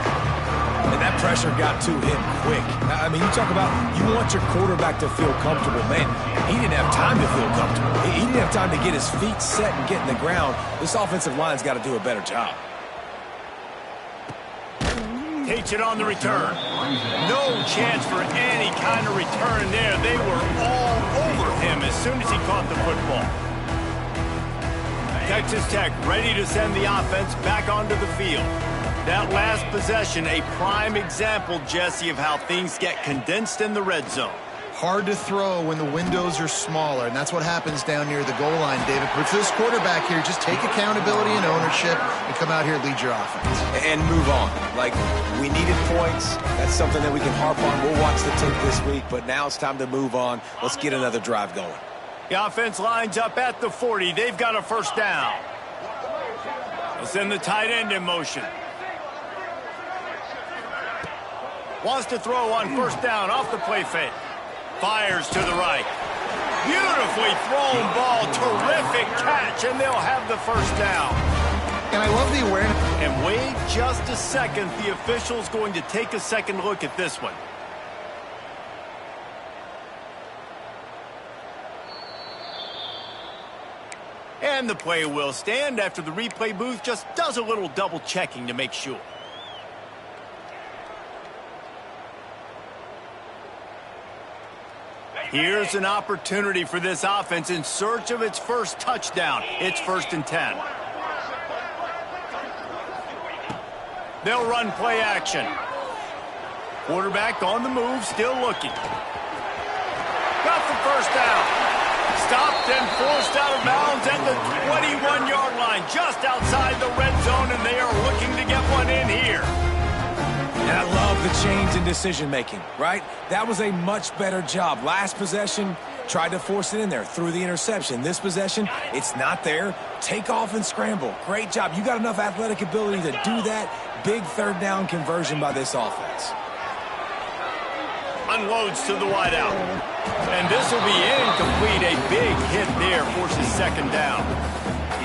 And that pressure got to him quick. I mean, you talk about you want your quarterback to feel comfortable. Man, he didn't have time to feel comfortable. He didn't have time to get his feet set and get in the ground. This offensive line's got to do a better job. Takes it on the return. No chance for any kind of return there. They were all over him as soon as he caught the football. Texas Tech ready to send the offense back onto the field. That last possession, a prime example, Jesse, of how things get condensed in the red zone. Hard to throw when the windows are smaller, and that's what happens down near the goal line, David. But for this quarterback here, just take accountability and ownership and come out here and lead your offense. And move on. Like, we needed points. That's something that we can harp on. We'll watch the tape this week, but now it's time to move on. Let's get another drive going. The offense lines up at the 40. They've got a first down. They'll send the tight end in motion. Wants to throw on first down off the play fake. Fires to the right. Beautifully thrown ball. Terrific catch, and they'll have the first down. And I love the awareness. And wait just a second. The official's going to take a second look at this one. And the play will stand after the replay booth just does a little double checking to make sure. Here's an opportunity for this offense in search of its first touchdown. It's 1st and 10. They'll run play action. Quarterback on the move, still looking. Got the first down. Stopped and forced out of bounds at the 21-yard line, just outside the red zone, and they are looking to get one in here. And I love the change in decision-making, right? That was a much better job. Last possession, tried to force it in there, threw the interception. This possession, it's not there. Take off and scramble. Great job. You got enough athletic ability to do that. Big 3rd down conversion by this offense. Unloads to the wideout. And this will be incomplete. A big hit there forces 2nd down.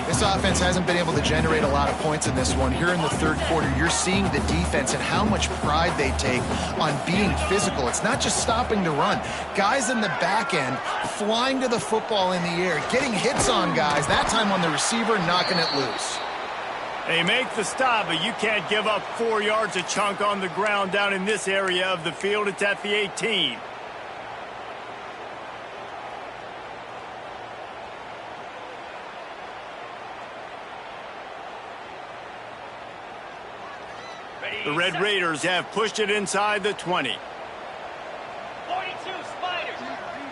This offense hasn't been able to generate a lot of points in this one. Here in the 3rd quarter, you're seeing the defense and how much pride they take on being physical. It's not just stopping to run. Guys in the back end flying to the football in the air, getting hits on guys, that time on the receiver, knocking it loose. They make the stop, but you can't give up 4 yards a chunk on the ground down in this area of the field. It's at the 18. The Red Raiders have pushed it inside the 20. 42 Spiders.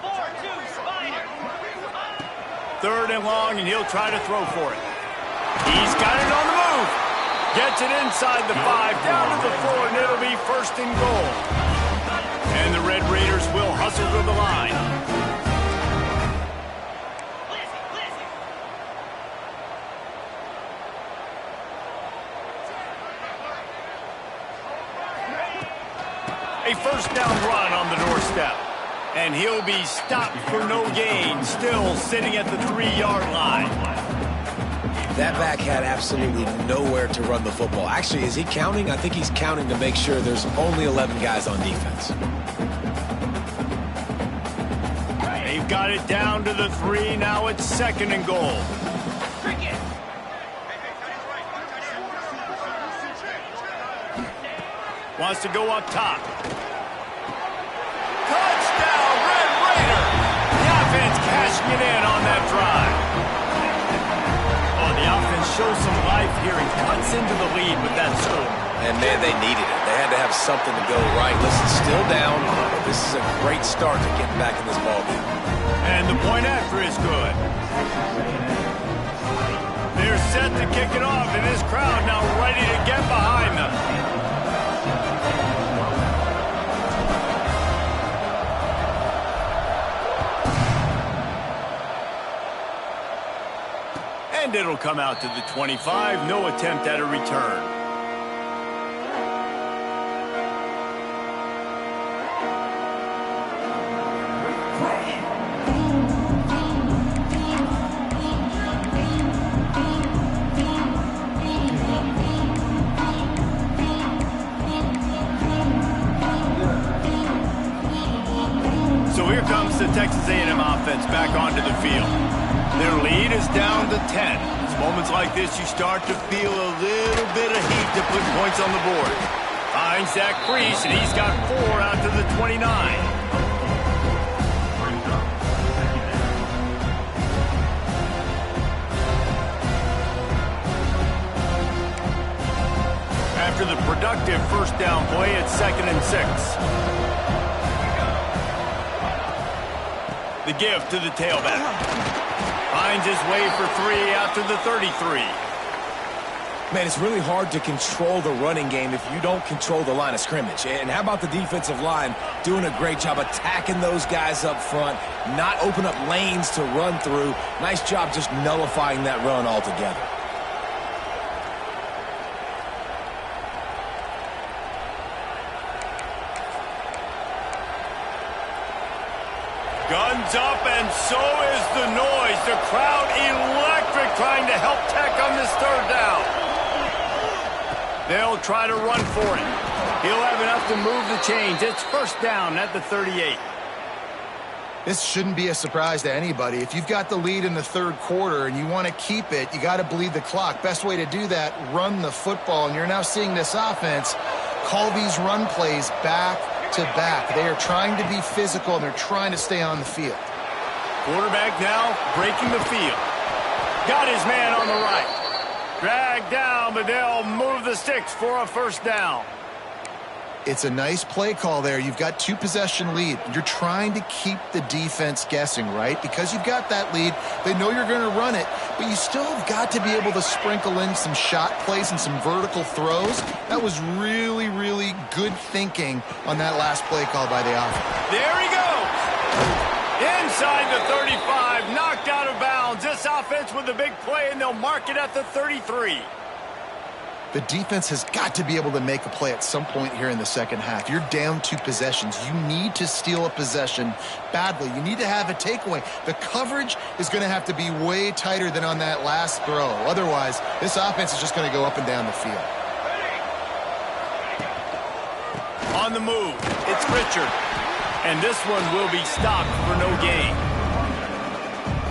4-2 Spiders. 3rd and long, and he'll try to throw for it. He's got it on the move. Gets it inside the 5, down to the 4, and it'll be 1st and goal. And the Red Raiders will hustle to the line. A 1st down run on the doorstep. And he'll be stopped for no gain, still sitting at the 3-yard line. That back had absolutely nowhere to run the football. Actually, is he counting? I think he's counting to make sure there's only 11 guys on defense. They've got it down to the 3. Now it's 2nd and goal. Wants to go up top. Touchdown, Red Raider! The offense cashing it in on that drive. Oh, the offense shows some life here and cuts into the lead with that score. And, man, they needed it. They had to have something to go right. Listen, still down, but this is a great start to getting back in this ballgame. And the point after is good. They're set to kick it off, and this crowd now ready to get behind them. And it'll come out to the 25. No attempt at a return. So here comes the Texas A&M offense back onto the field. Their lead is down to 10. It's moments like this you start to feel a little bit of heat to put points on the board. Finds Zach Priest, and he's got 4 out to the 29. After the productive 1st down play, it's 2nd and 6. The give to the tailback. Finds his way for 3 out to the 33. Man, it's really hard to control the running game if you don't control the line of scrimmage. And how about the defensive line doing a great job attacking those guys up front, not open up lanes to run through. Nice job just nullifying that run altogether. Guns up, and so is the noise. The crowd electric trying to help Tech on this 3rd down. They'll try to run for it. He'll have enough to move the chains. It's 1st down at the 38. This shouldn't be a surprise to anybody. If you've got the lead in the 3rd quarter and you want to keep it, you got to bleed the clock. Best way to do that, run the football. And you're now seeing this offense call these run plays back to back. They are trying to be physical, and they're trying to stay on the field. Quarterback now breaking the field. Got his man on the right. Dragged down, but they'll move the sticks for a 1st down. It's a nice play call there. You've got 2-possession lead. You're trying to keep the defense guessing, right? Because you've got that lead. They know you're going to run it, but you still have got to be able to sprinkle in some shot plays and some vertical throws. That was really, really good thinking on that last play call by the offense. There he goes. Inside the 35, knocked out of bounds. This offense with a big play, and they'll mark it at the 33. The defense has got to be able to make a play at some point here in the 2nd half. You're down 2 possessions. You need to steal a possession badly. You need to have a takeaway. The coverage is going to have to be way tighter than on that last throw. Otherwise, this offense is just going to go up and down the field. On the move, it's Richard. And this one will be stopped for no gain.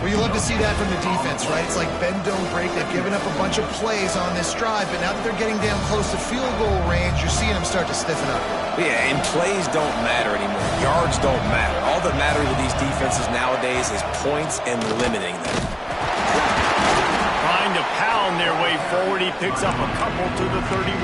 Well, you love to see that from the defense, right? It's like bend, don't break. They've given up a bunch of plays on this drive, but now that they're getting down close to field goal range, you're seeing them start to stiffen up. Yeah, and plays don't matter anymore. Yards don't matter. All that matters with these defenses nowadays is points and limiting them. Trying to pound their way forward. He picks up a couple to the 31.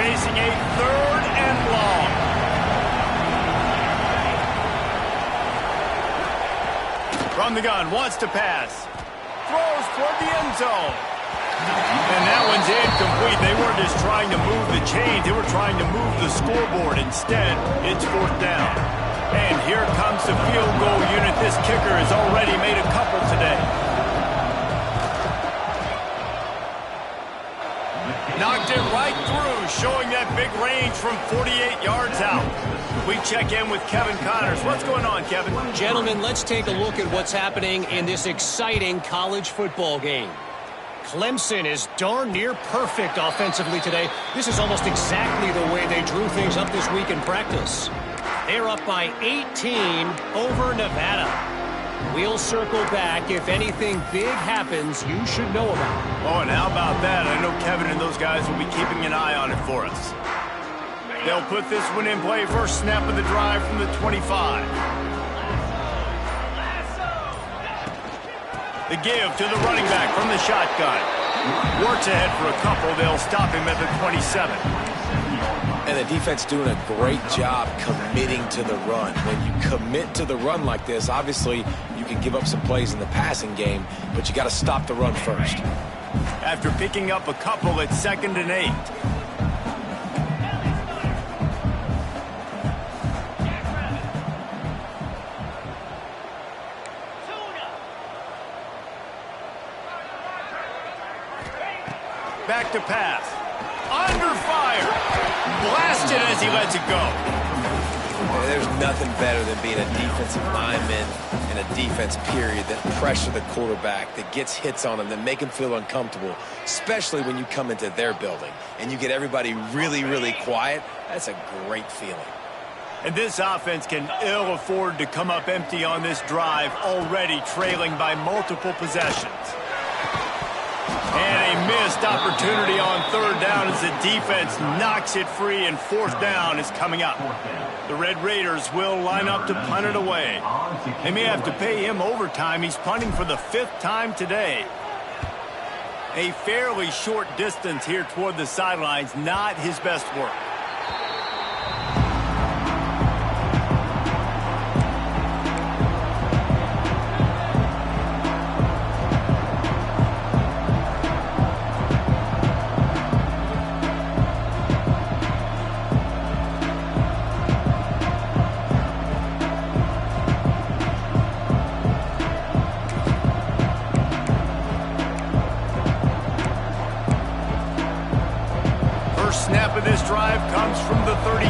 facing a 3rd and long. From the gun, wants to pass. Throws toward the end zone. And that one's incomplete. They weren't just trying to move the chains. They were trying to move the scoreboard. Instead, it's 4th down. And here comes the field goal unit. This kicker has already made a couple today. Knocked it right through, showing that big range from 48 yards out. We check in with Kevin Connors. What's going on, Kevin? Gentlemen, let's take a look at what's happening in this exciting college football game. Clemson is darn near perfect offensively today. This is almost exactly the way they drew things up this week in practice. They're up by 18 over Nevada. We'll circle back. If anything big happens, you should know about it. Oh, and how about that? I know Kevin and those guys will be keeping an eye on it for us. They'll put this one in play. First snap of the drive from the 25. The give to the running back from the shotgun. Works ahead for a couple. They'll stop him at the 27. And the defense doing a great job committing to the run. When you commit to the run like this, obviously you can give up some plays in the passing game, but you got to stop the run first. After picking up a couple at 2nd and 8. Back to pass. Under fire. Blasted as he lets it go. There's nothing better than being a defensive lineman in a defense period that pressure the quarterback, that gets hits on him, that make him feel uncomfortable, especially when you come into their building and you get everybody really, really quiet. That's a great feeling. And this offense can ill afford to come up empty on this drive, already trailing by multiple possessions. And a missed opportunity on 3rd down as the defense knocks it free, and 4th down is coming up. The Red Raiders will line up to punt it away. They may have to pay him overtime. He's punting for the 5th time today. A fairly short distance here toward the sidelines, not his best work. Snap of this drive comes from the 32.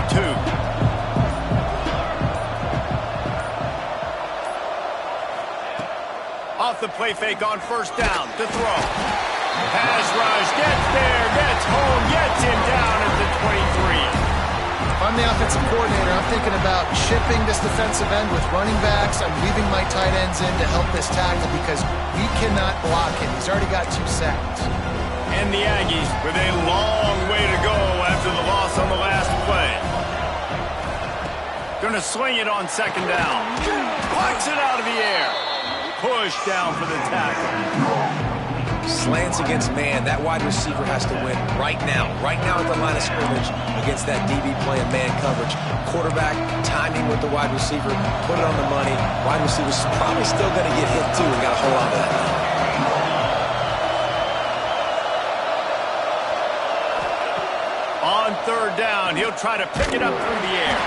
Off the play fake on 1st down to throw. Pass rush, gets there, gets home, gets him down at the 23. If I'm the offensive coordinator, I'm thinking about shipping this defensive end with running backs. I'm leaving my tight ends in to help this tackle because we cannot block him. He's already got 2 sacks. And the Aggies with a long way to go after the loss on the last play. Going to swing it on 2nd down. Plucks it out of the air. Push down for the tackle. Slants against man. That wide receiver has to win right now. Right now at the line of scrimmage against that DB playing man coverage. Quarterback timing with the wide receiver. Put it on the money. Wide receiver's probably still going to get hit too and got to hold on to that. On 3rd down, he'll try to pick it up through the air.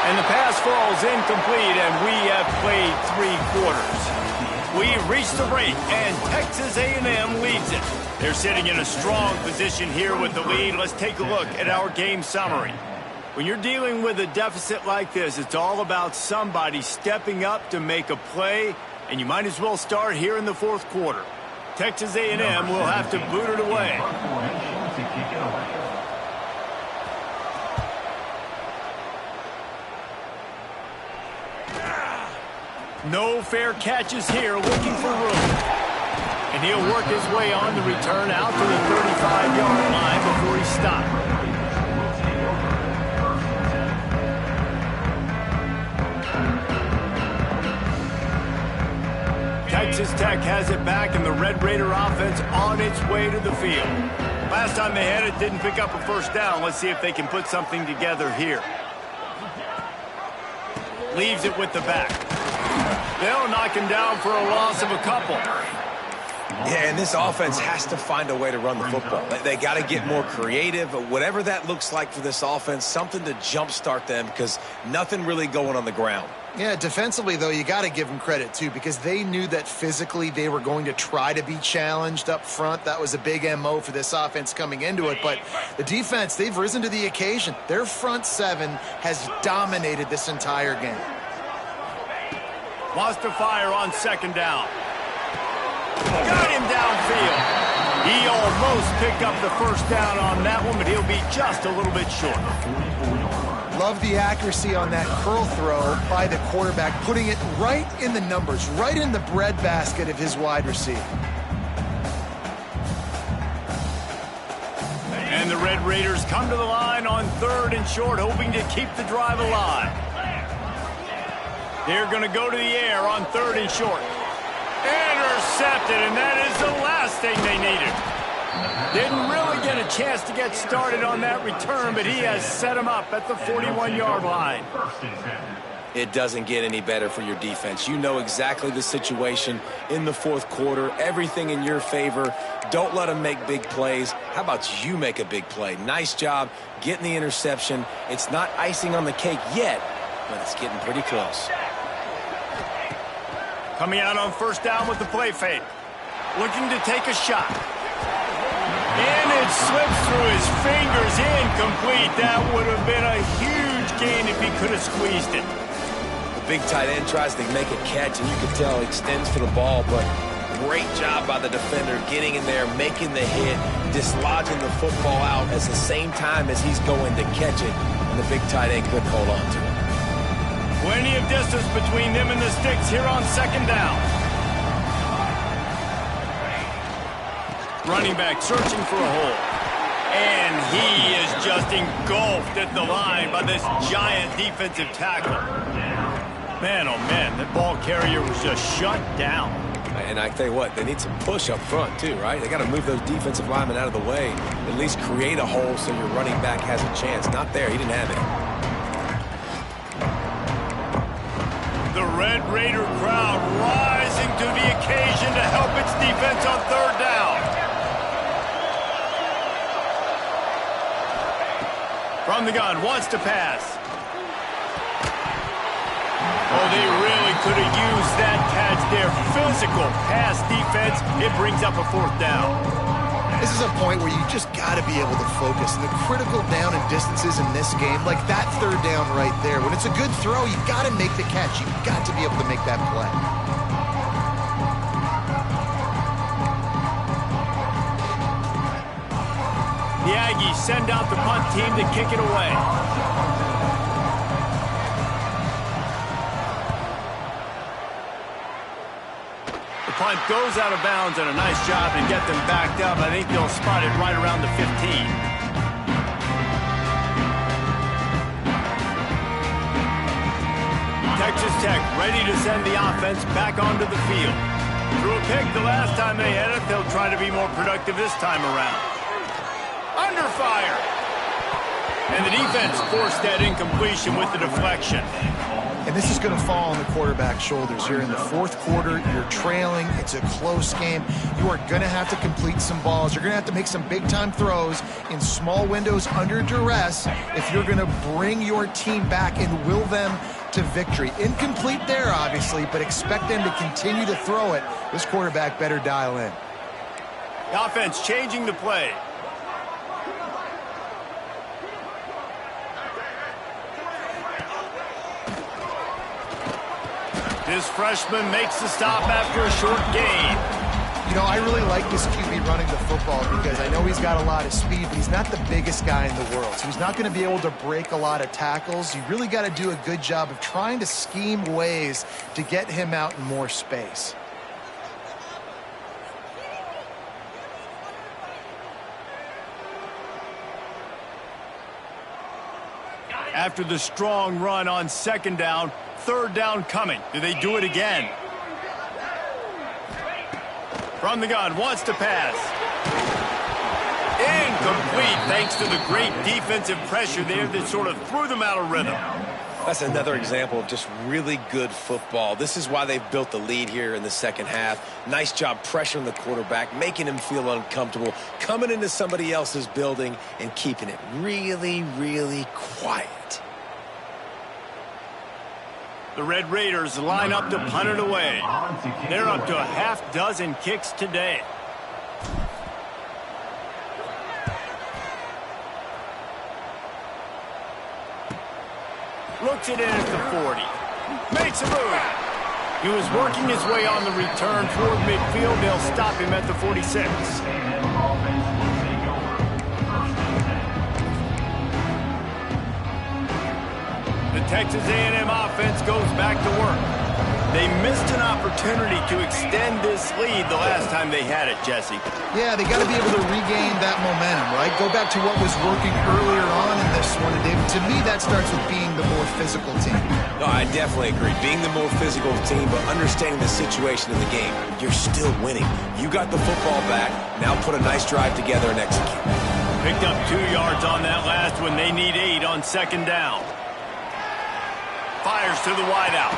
And the pass falls incomplete, and we have played 3 quarters. We reached the break, and Texas A&M leads it. They're sitting in a strong position here with the lead. Let's take a look at our game summary. When you're dealing with a deficit like this, it's all about somebody stepping up to make a play, and you might as well start here in the 4th quarter. Texas A&M will have to boot it away. No fair catches here, looking for room. And he'll work his way on the return out to the 35-yard line before he stopped. Texas Tech has it back, and the Red Raider offense on its way to the field. Last time they had it, didn't pick up a first down. Let's see if they can put something together here. Leaves it with the back. They'll knock him down for a loss of a couple. Yeah, and this offense has to find a way to run the football. They got to get more creative, whatever that looks like for this offense, something to jumpstart them because nothing really going on the ground. Yeah, defensively, though, you got to give them credit, too, because they knew that physically they were going to try to be challenged up front. That was a big MO for this offense coming into it. But the defense, they've risen to the occasion. Their front seven has dominated this entire game. Wants to fire on second down. Got him downfield. He almost picked up the first down on that one, but he'll be just a little bit short. Love the accuracy on that curl throw by the quarterback, putting it right in the numbers, right in the breadbasket of his wide receiver. And the Red Raiders come to the line on 3rd and short, hoping to keep the drive alive. They're going to go to the air on 3rd and short. Intercepted, and that is the last thing they needed. Didn't really get a chance to get started on that return, but he has set him up at the 41-yard line. It doesn't get any better for your defense. You know exactly the situation in the 4th quarter, everything in your favor. Don't let them make big plays. How about you make a big play? Nice job getting the interception. It's not icing on the cake yet, but it's getting pretty close. Coming out on 1st down with the play fake. Looking to take a shot. And it slips through his fingers, incomplete. That would have been a huge gain if he could have squeezed it. The big tight end tries to make a catch, and you can tell he extends for the ball, but great job by the defender getting in there, making the hit, dislodging the football out at the same time as he's going to catch it, and the big tight end couldn't hold on to it. Plenty of distance between them and the sticks here on 2nd down. Running back searching for a hole. And he is just engulfed at the line by this giant defensive tackle. Man, oh man, that ball carrier was just shut down. And I tell you what, they need some push up front too, right? They got to move those defensive linemen out of the way, at least create a hole so your running back has a chance. Not there, he didn't have it. The Red Raider crowd rising to the occasion to help its defense on 3rd down. From the gun, wants to pass. Oh, they really could have used that catch there. Physical pass defense. It brings up a 4th down. This is a point where you just got to be able to focus. And the critical down and distances in this game, like that 3rd down right there, when it's a good throw, you've got to make the catch. You've got to be able to make that play. The Aggies send out the punt team to kick it away. The punt goes out of bounds, and a nice job to get them backed up. I think they'll spot it right around the 15. Texas Tech ready to send the offense back onto the field. Threw a pick the last time they had it. They'll try to be more productive this time around. Under fire. And the defense forced that incompletion with the deflection. And this is going to fall on the quarterback's shoulders. You're in the 4th quarter. You're trailing. It's a close game. You are going to have to complete some balls. You're going to have to make some big-time throws in small windows under duress if you're going to bring your team back and will them to victory. Incomplete there, obviously, but expect them to continue to throw it. This quarterback better dial in. The offense changing the play. This freshman makes the stop after a short gain. You know, I really like this QB running the football because I know he's got a lot of speed, but he's not the biggest guy in the world. So he's not going to be able to break a lot of tackles. You really got to do a good job of trying to scheme ways to get him out in more space. After the strong run on 2nd down, 3rd down coming. Do they do it again? From the gun, wants to pass. thanks to the great defensive pressure there that sort of threw them out of rhythm. That's another example of just really good football. This is why they've built the lead here in the second half. Nice job pressuring the quarterback, making him feel uncomfortable, coming into somebody else's building and keeping it really, really quiet. The Red Raiders line up to punt it away. They're up to a half dozen kicks today. Looks it in at the 40. Makes a move. He was working his way on the return toward midfield. They'll stop him at the 46. The Texas A&M offense goes back to work. They missed an opportunity to extend this lead the last time they had it, Jesse. Yeah, they got to be able to regain that momentum, right? Go back to what was working earlier on in this one. And to me, that starts with being the more physical team. No, I definitely agree. Being the more physical team, but understanding the situation in the game. You're still winning. You got the football back. Now put a nice drive together and execute. Picked up 2 yards on that last one. They need 8 on second down. Fires to the wideout.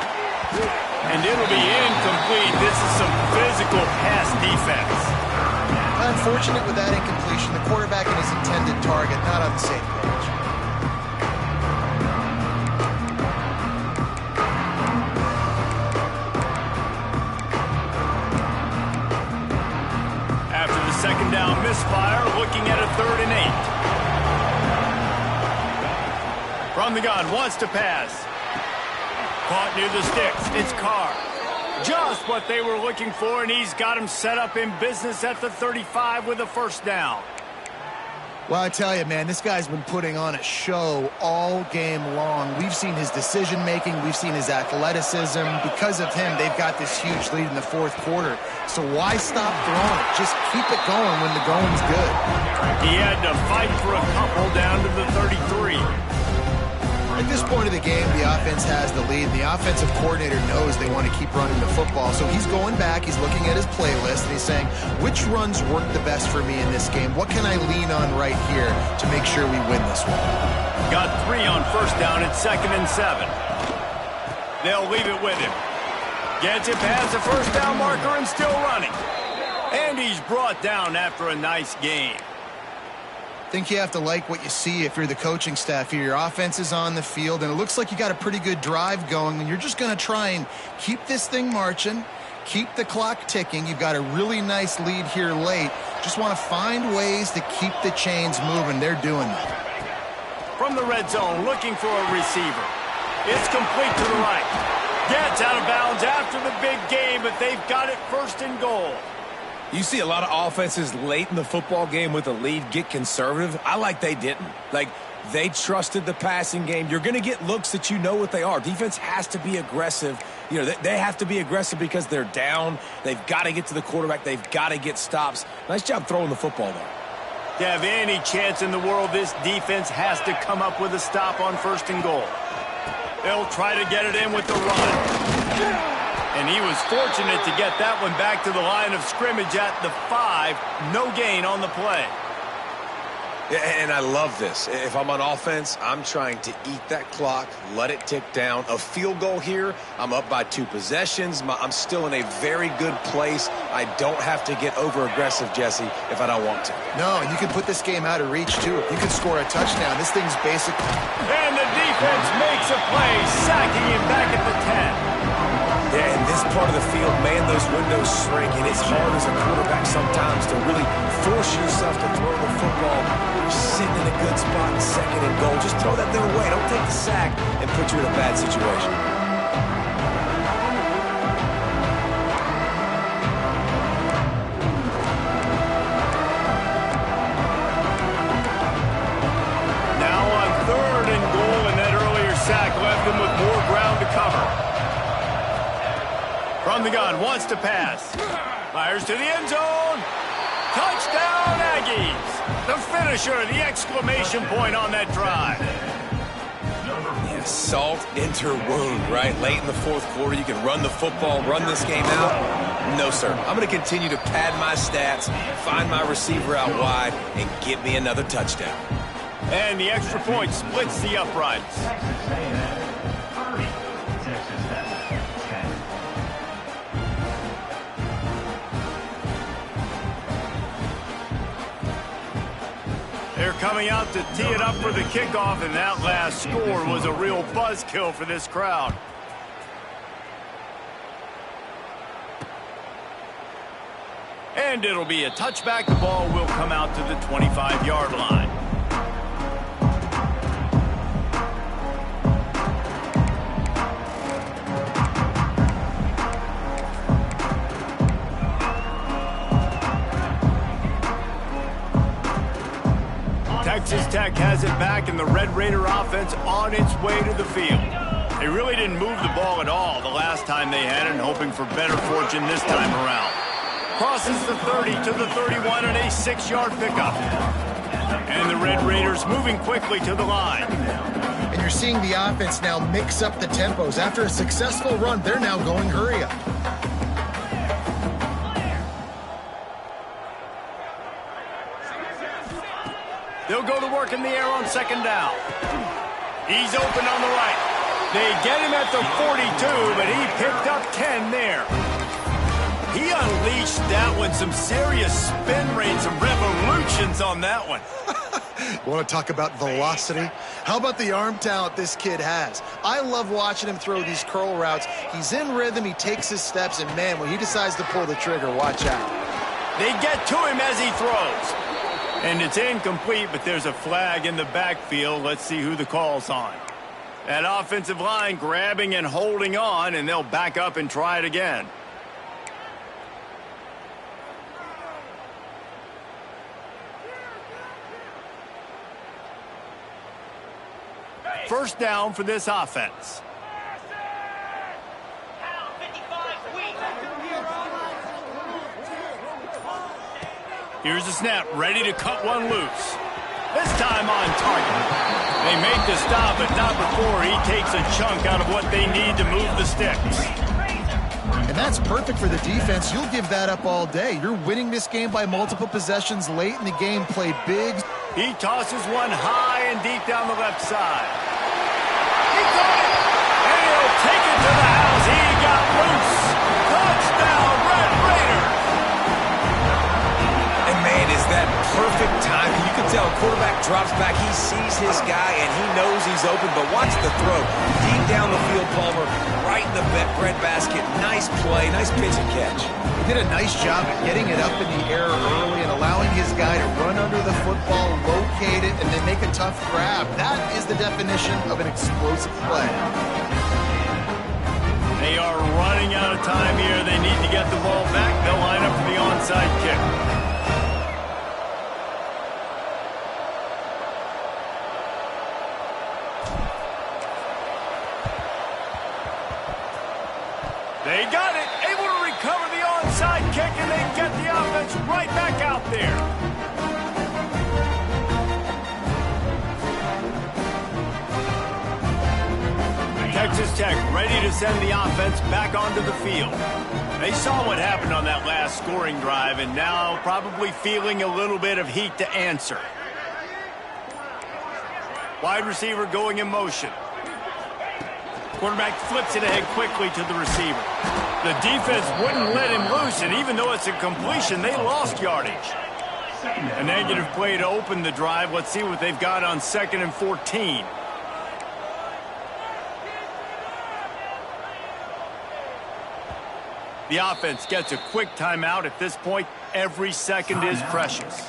And it'll be incomplete. This is some physical pass defense. Unfortunate with that incompletion. The quarterback and his intended target not on the same page. After the second down misfire, looking at a 3rd and 8. From the gun, wants to pass. Caught near the sticks. It's Carr. Just what they were looking for, and he's got him set up in business at the 35 with a first down. Well, I tell you, man, this guy's been putting on a show all game long. We've seen his decision-making. We've seen his athleticism. Because of him, they've got this huge lead in the 4th quarter. So why stop throwing it? Just keep it going when the going's good. He had to fight for a couple down to the 33. At this point of the game, the offense has the lead. The offensive coordinator knows they want to keep running the football. So he's going back, he's looking at his playlist, and he's saying, which runs work the best for me in this game? What can I lean on right here to make sure we win this one? Got 3 on first down at 2nd and 7. They'll leave it with him. Gets it past the first down marker and still running. And he's brought down after a nice game. I think you have to like what you see if you're the coaching staff here. Your offense is on the field, and it looks like you got a pretty good drive going, and you're just going to try and keep this thing marching, keep the clock ticking. You've got a really nice lead here late. Just want to find ways to keep the chains moving. They're doing that. From the red zone, looking for a receiver. It's complete to the right. Gets out of bounds after the big game, but they've got it 1st and goal. You see a lot of offenses late in the football game with a lead get conservative. I like they didn't. Like, they trusted the passing game. You're going to get looks that you know what they are. Defense has to be aggressive. You know, they have to be aggressive because they're down. They've got to get to the quarterback. They've got to get stops. Nice job throwing the football, though. To have any chance in the world, this defense has to come up with a stop on 1st and goal. They'll try to get it in with the run. And he was fortunate to get that one back to the line of scrimmage at the 5. No gain on the play. And I love this. If I'm on offense, I'm trying to eat that clock, let it tick down. A field goal here, I'm up by 2 possessions. I'm still in a very good place. I don't have to get over-aggressive, Jesse, if I don't want to. No, and you can put this game out of reach, too. If you can score a touchdown, this thing's basic. And the defense makes a play, sacking him back at the 10. Yeah, in this part of the field, man, those windows shrink, and it's hard as a quarterback sometimes to really force yourself to throw the football. You're sitting in a good spot in 2nd and goal. Just throw that thing away. Don't take the sack and put you in a bad situation. Now on 3rd and goal, and that earlier sack left them with more ground to cover. From the gun, wants to pass. Fires to the end zone. Touchdown, Aggies. The finisher, the exclamation point on that drive. Yeah, salt into wound, right? Late in the 4th quarter, you can run the football, run this game out. No, sir. I'm going to continue to pad my stats, find my receiver out wide, and get me another touchdown. And the extra point splits the uprights. They're coming out to tee it up for the kickoff, and that last score was a real buzzkill for this crowd. And it'll be a touchback. The ball will come out to the 25-yard line. Texas Tech has it back, and the Red Raider offense on its way to the field. They really didn't move the ball at all the last time they had it, and hoping for better fortune this time around. Crosses the 30 to the 31 and a 6-yard pickup. And the Red Raiders moving quickly to the line. And you're seeing the offense now mix up the tempos. After a successful run, they're now going hurry up. They'll go to work in the air on second down. He's open on the right. They get him at the 42, but he picked up 10 there. He unleashed that one. Some serious spin rate, some revolutions on that one. Want to talk about velocity? How about the arm talent this kid has? I love watching him throw these curl routes. He's in rhythm, he takes his steps, and man, when he decides to pull the trigger, watch out. They get to him as he throws. And it's incomplete, but there's a flag in the backfield. Let's see who the call's on. That offensive line grabbing and holding on, and they'll back up and try it again. First down for this offense. Here's the snap, ready to cut one loose. This time on target. They make the stop, but not before he takes a chunk out of what they need to move the sticks. And that's perfect for the defense. You'll give that up all day. You're winning this game by multiple possessions late in the game. Play big. He tosses one high and deep down the left side. He got it! And he'll take it to the house. He got loose. Touchdown, Red Raider! And man, is that perfect timing. You can tell quarterback drops back. He sees his guy, and he knows he's open. But watch the throw. Deep down the field, Palmer, right in the bread basket. Nice play, nice pitch and catch. He did a nice job at getting it up in the air early and allowing his guy to run under the football, locate it, and then make a tough grab. That is the definition of an explosive play. They are running out of time here. They need to get the ball back. They'll line up for the onside kick. They got it, able to recover the onside kick, and they get the offense right back out there. Texas Tech ready to send the offense back onto the field. They saw what happened on that last scoring drive, and now probably feeling a little bit of heat to answer. Wide receiver going in motion. Quarterback flips it ahead quickly to the receiver. The defense wouldn't let him loose, and even though it's a completion, they lost yardage. A negative play to open the drive. Let's see what they've got on 2nd and 14. The offense gets a quick timeout. At this point, every second is precious.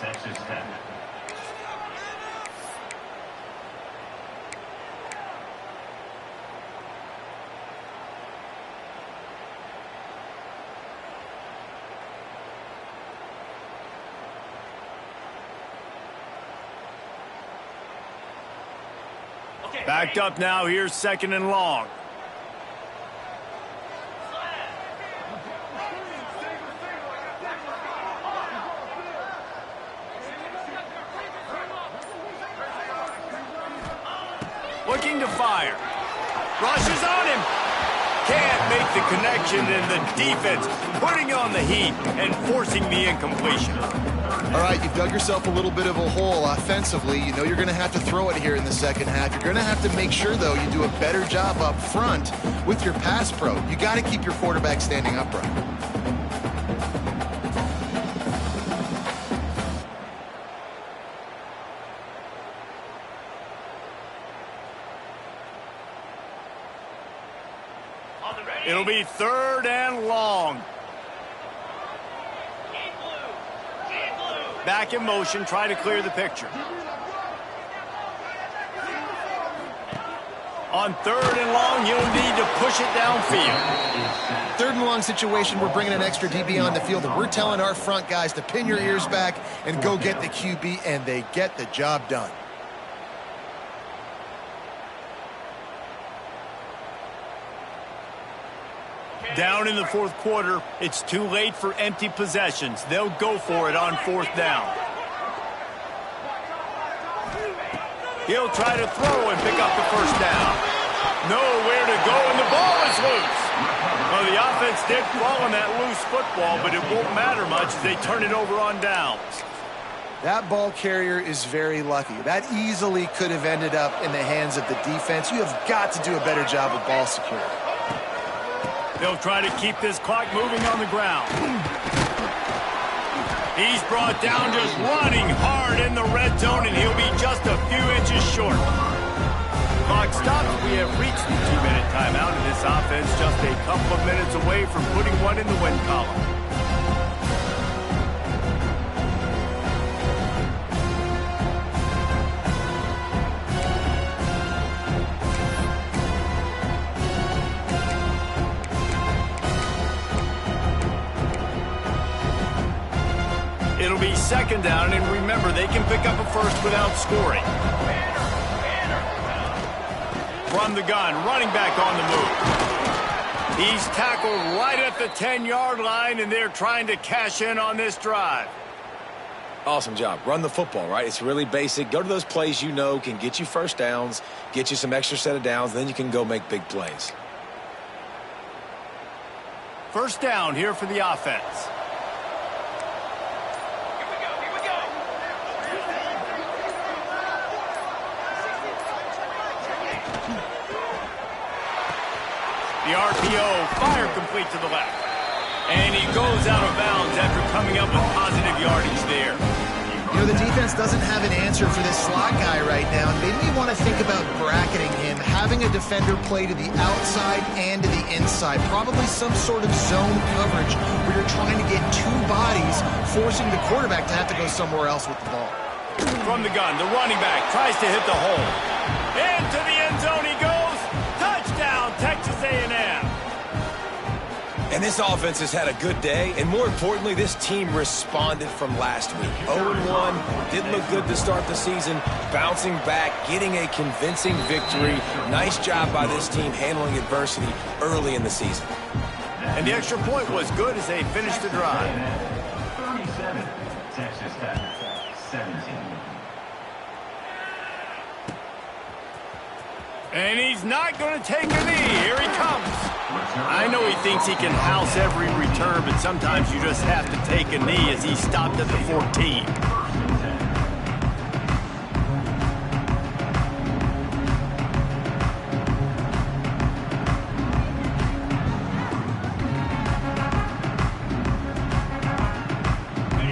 Backed up now. Here's 2nd and long. Looking to fire. Rushes on him. Can't make the connection, and the defense putting on the heat and forcing the incompletion. All right, you've dug yourself a little bit of a hole offensively. You know you're going to have to throw it here in the second half. You're going to have to make sure, though, you do a better job up front with your pass pro. You got to keep your quarterback standing upright. It'll be 3rd and long. Back in motion, try to clear the picture. On 3rd and long, you'll need to push it downfield. 3rd and long situation, we're bringing an extra DB on the field, and we're telling our front guys to pin your ears back and go get the QB, and they get the job done. Down in the 4th quarter, it's too late for empty possessions. They'll go for it on 4th down. He'll try to throw and pick up the 1st down. Nowhere to go, and the ball is loose. Well, the offense did fall on that loose football, but it won't matter much as they turn it over on downs. That ball carrier is very lucky. That easily could have ended up in the hands of the defense. You have got to do a better job of ball security. They'll try to keep this clock moving on the ground. He's brought down just running hard in the red zone, and he'll be just a few inches short. Clock stops. We have reached the 2-minute timeout, and this offense just a couple of minutes away from putting one in the win column. It'll be 2nd down, and remember, they can pick up a 1st without scoring. From the gun, running back on the move. He's tackled right at the 10-yard line, and they're trying to cash in on this drive. Awesome job. Run the football, right? It's really basic. Go to those plays you know can get you 1st downs, get you some extra set of downs, then you can go make big plays. 1st down here for the offense. The RPO, fire complete to the left. And he goes out of bounds after coming up with positive yardage there. You know, the defense doesn't have an answer for this slot guy right now. They may want to think about bracketing him, having a defender play to the outside and to the inside. Probably some sort of zone coverage where you're trying to get 2 bodies, forcing the quarterback to have to go somewhere else with the ball. From the gun, the running back tries to hit the hole. Into the end zone he goes. Touchdown, Texas A&M. And this offense has had a good day, and more importantly, this team responded from last week. 0-1, didn't look good to start the season, bouncing back, getting a convincing victory. Nice job by this team handling adversity early in the season. And the extra point was good as they finished the drive. 37, Texas Tech, 17. And he's not going to take a knee. Here he comes. I know he thinks he can house every return, but sometimes you just have to take a knee as he stopped at the 14.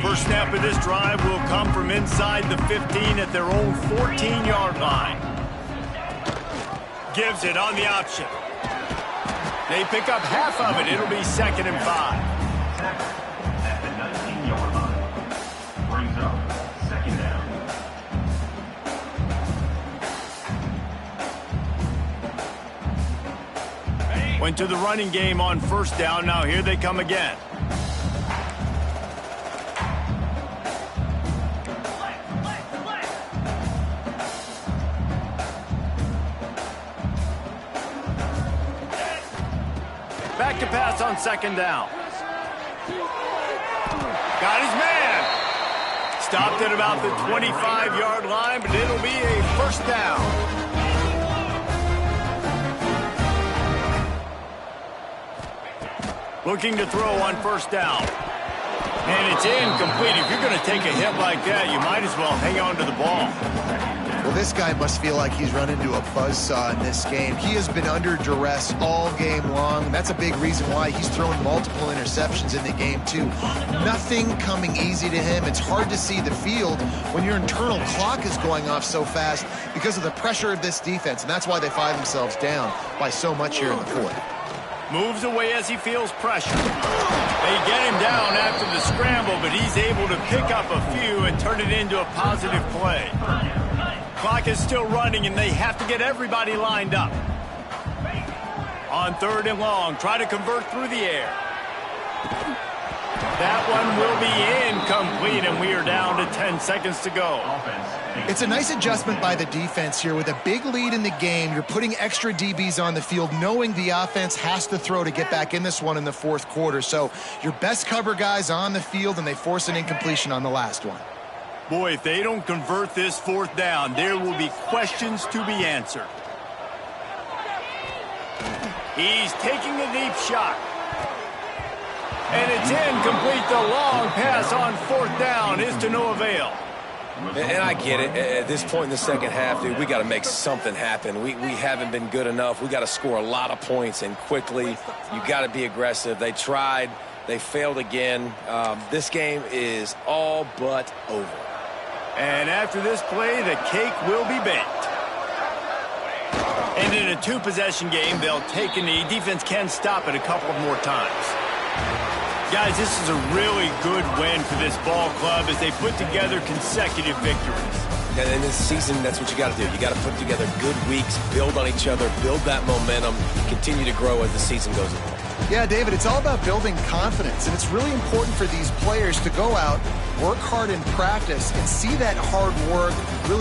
First snap of this drive will come from inside the 15 at their own 14-yard line. Gives it on the option. They pick up half of it. It'll be 2nd and 5. At the 19-yard line. Brings up 2nd down. Went to the running game on 1st down. Now here they come again. Back to pass on 2nd down. Got his man. Stopped at about the 25-yard line, but it'll be a 1st down. Looking to throw on first down. And it's incomplete. If you're going to take a hit like that, you might as well hang on to the ball. Well, this guy must feel like he's run into a buzzsaw in this game. He has been under duress all game long, and that's a big reason why he's thrown multiple interceptions in the game, too. Nothing coming easy to him. It's hard to see the field when your internal clock is going off so fast because of the pressure of this defense, and that's why they find themselves down by so much here in the fourth. Moves away as he feels pressure. They get him down after the scramble, but he's able to pick up a few and turn it into a positive play. Clock is still running, and they have to get everybody lined up. On 3rd and long, try to convert through the air. That one will be incomplete, and we are down to 10 seconds to go. It's a nice adjustment by the defense here. With a big lead in the game, you're putting extra DBs on the field, knowing the offense has to throw to get back in this one in the fourth quarter. So your best cover guys on the field, and they force an incompletion on the last one. Boy, if they don't convert this 4th down, there will be questions to be answered. He's taking a deep shot. And it's incomplete. The long pass on 4th down is to no avail. And I get it. At this point in the second half, dude, we got to make something happen. We haven't been good enough. We got to score a lot of points and quickly. You got to be aggressive. They tried. They failed again. This game is all but over. And after this play, the cake will be baked. And in a 2-possession game, they'll take a knee. Defense can stop it a couple more times. Guys, this is a really good win for this ball club as they put together consecutive victories. And in this season, that's what you got to do. You got to put together good weeks, build on each other, build that momentum, continue to grow as the season goes along. Yeah, David, it's all about building confidence, and it's really important for these players to go out, work hard in practice, and see that hard work really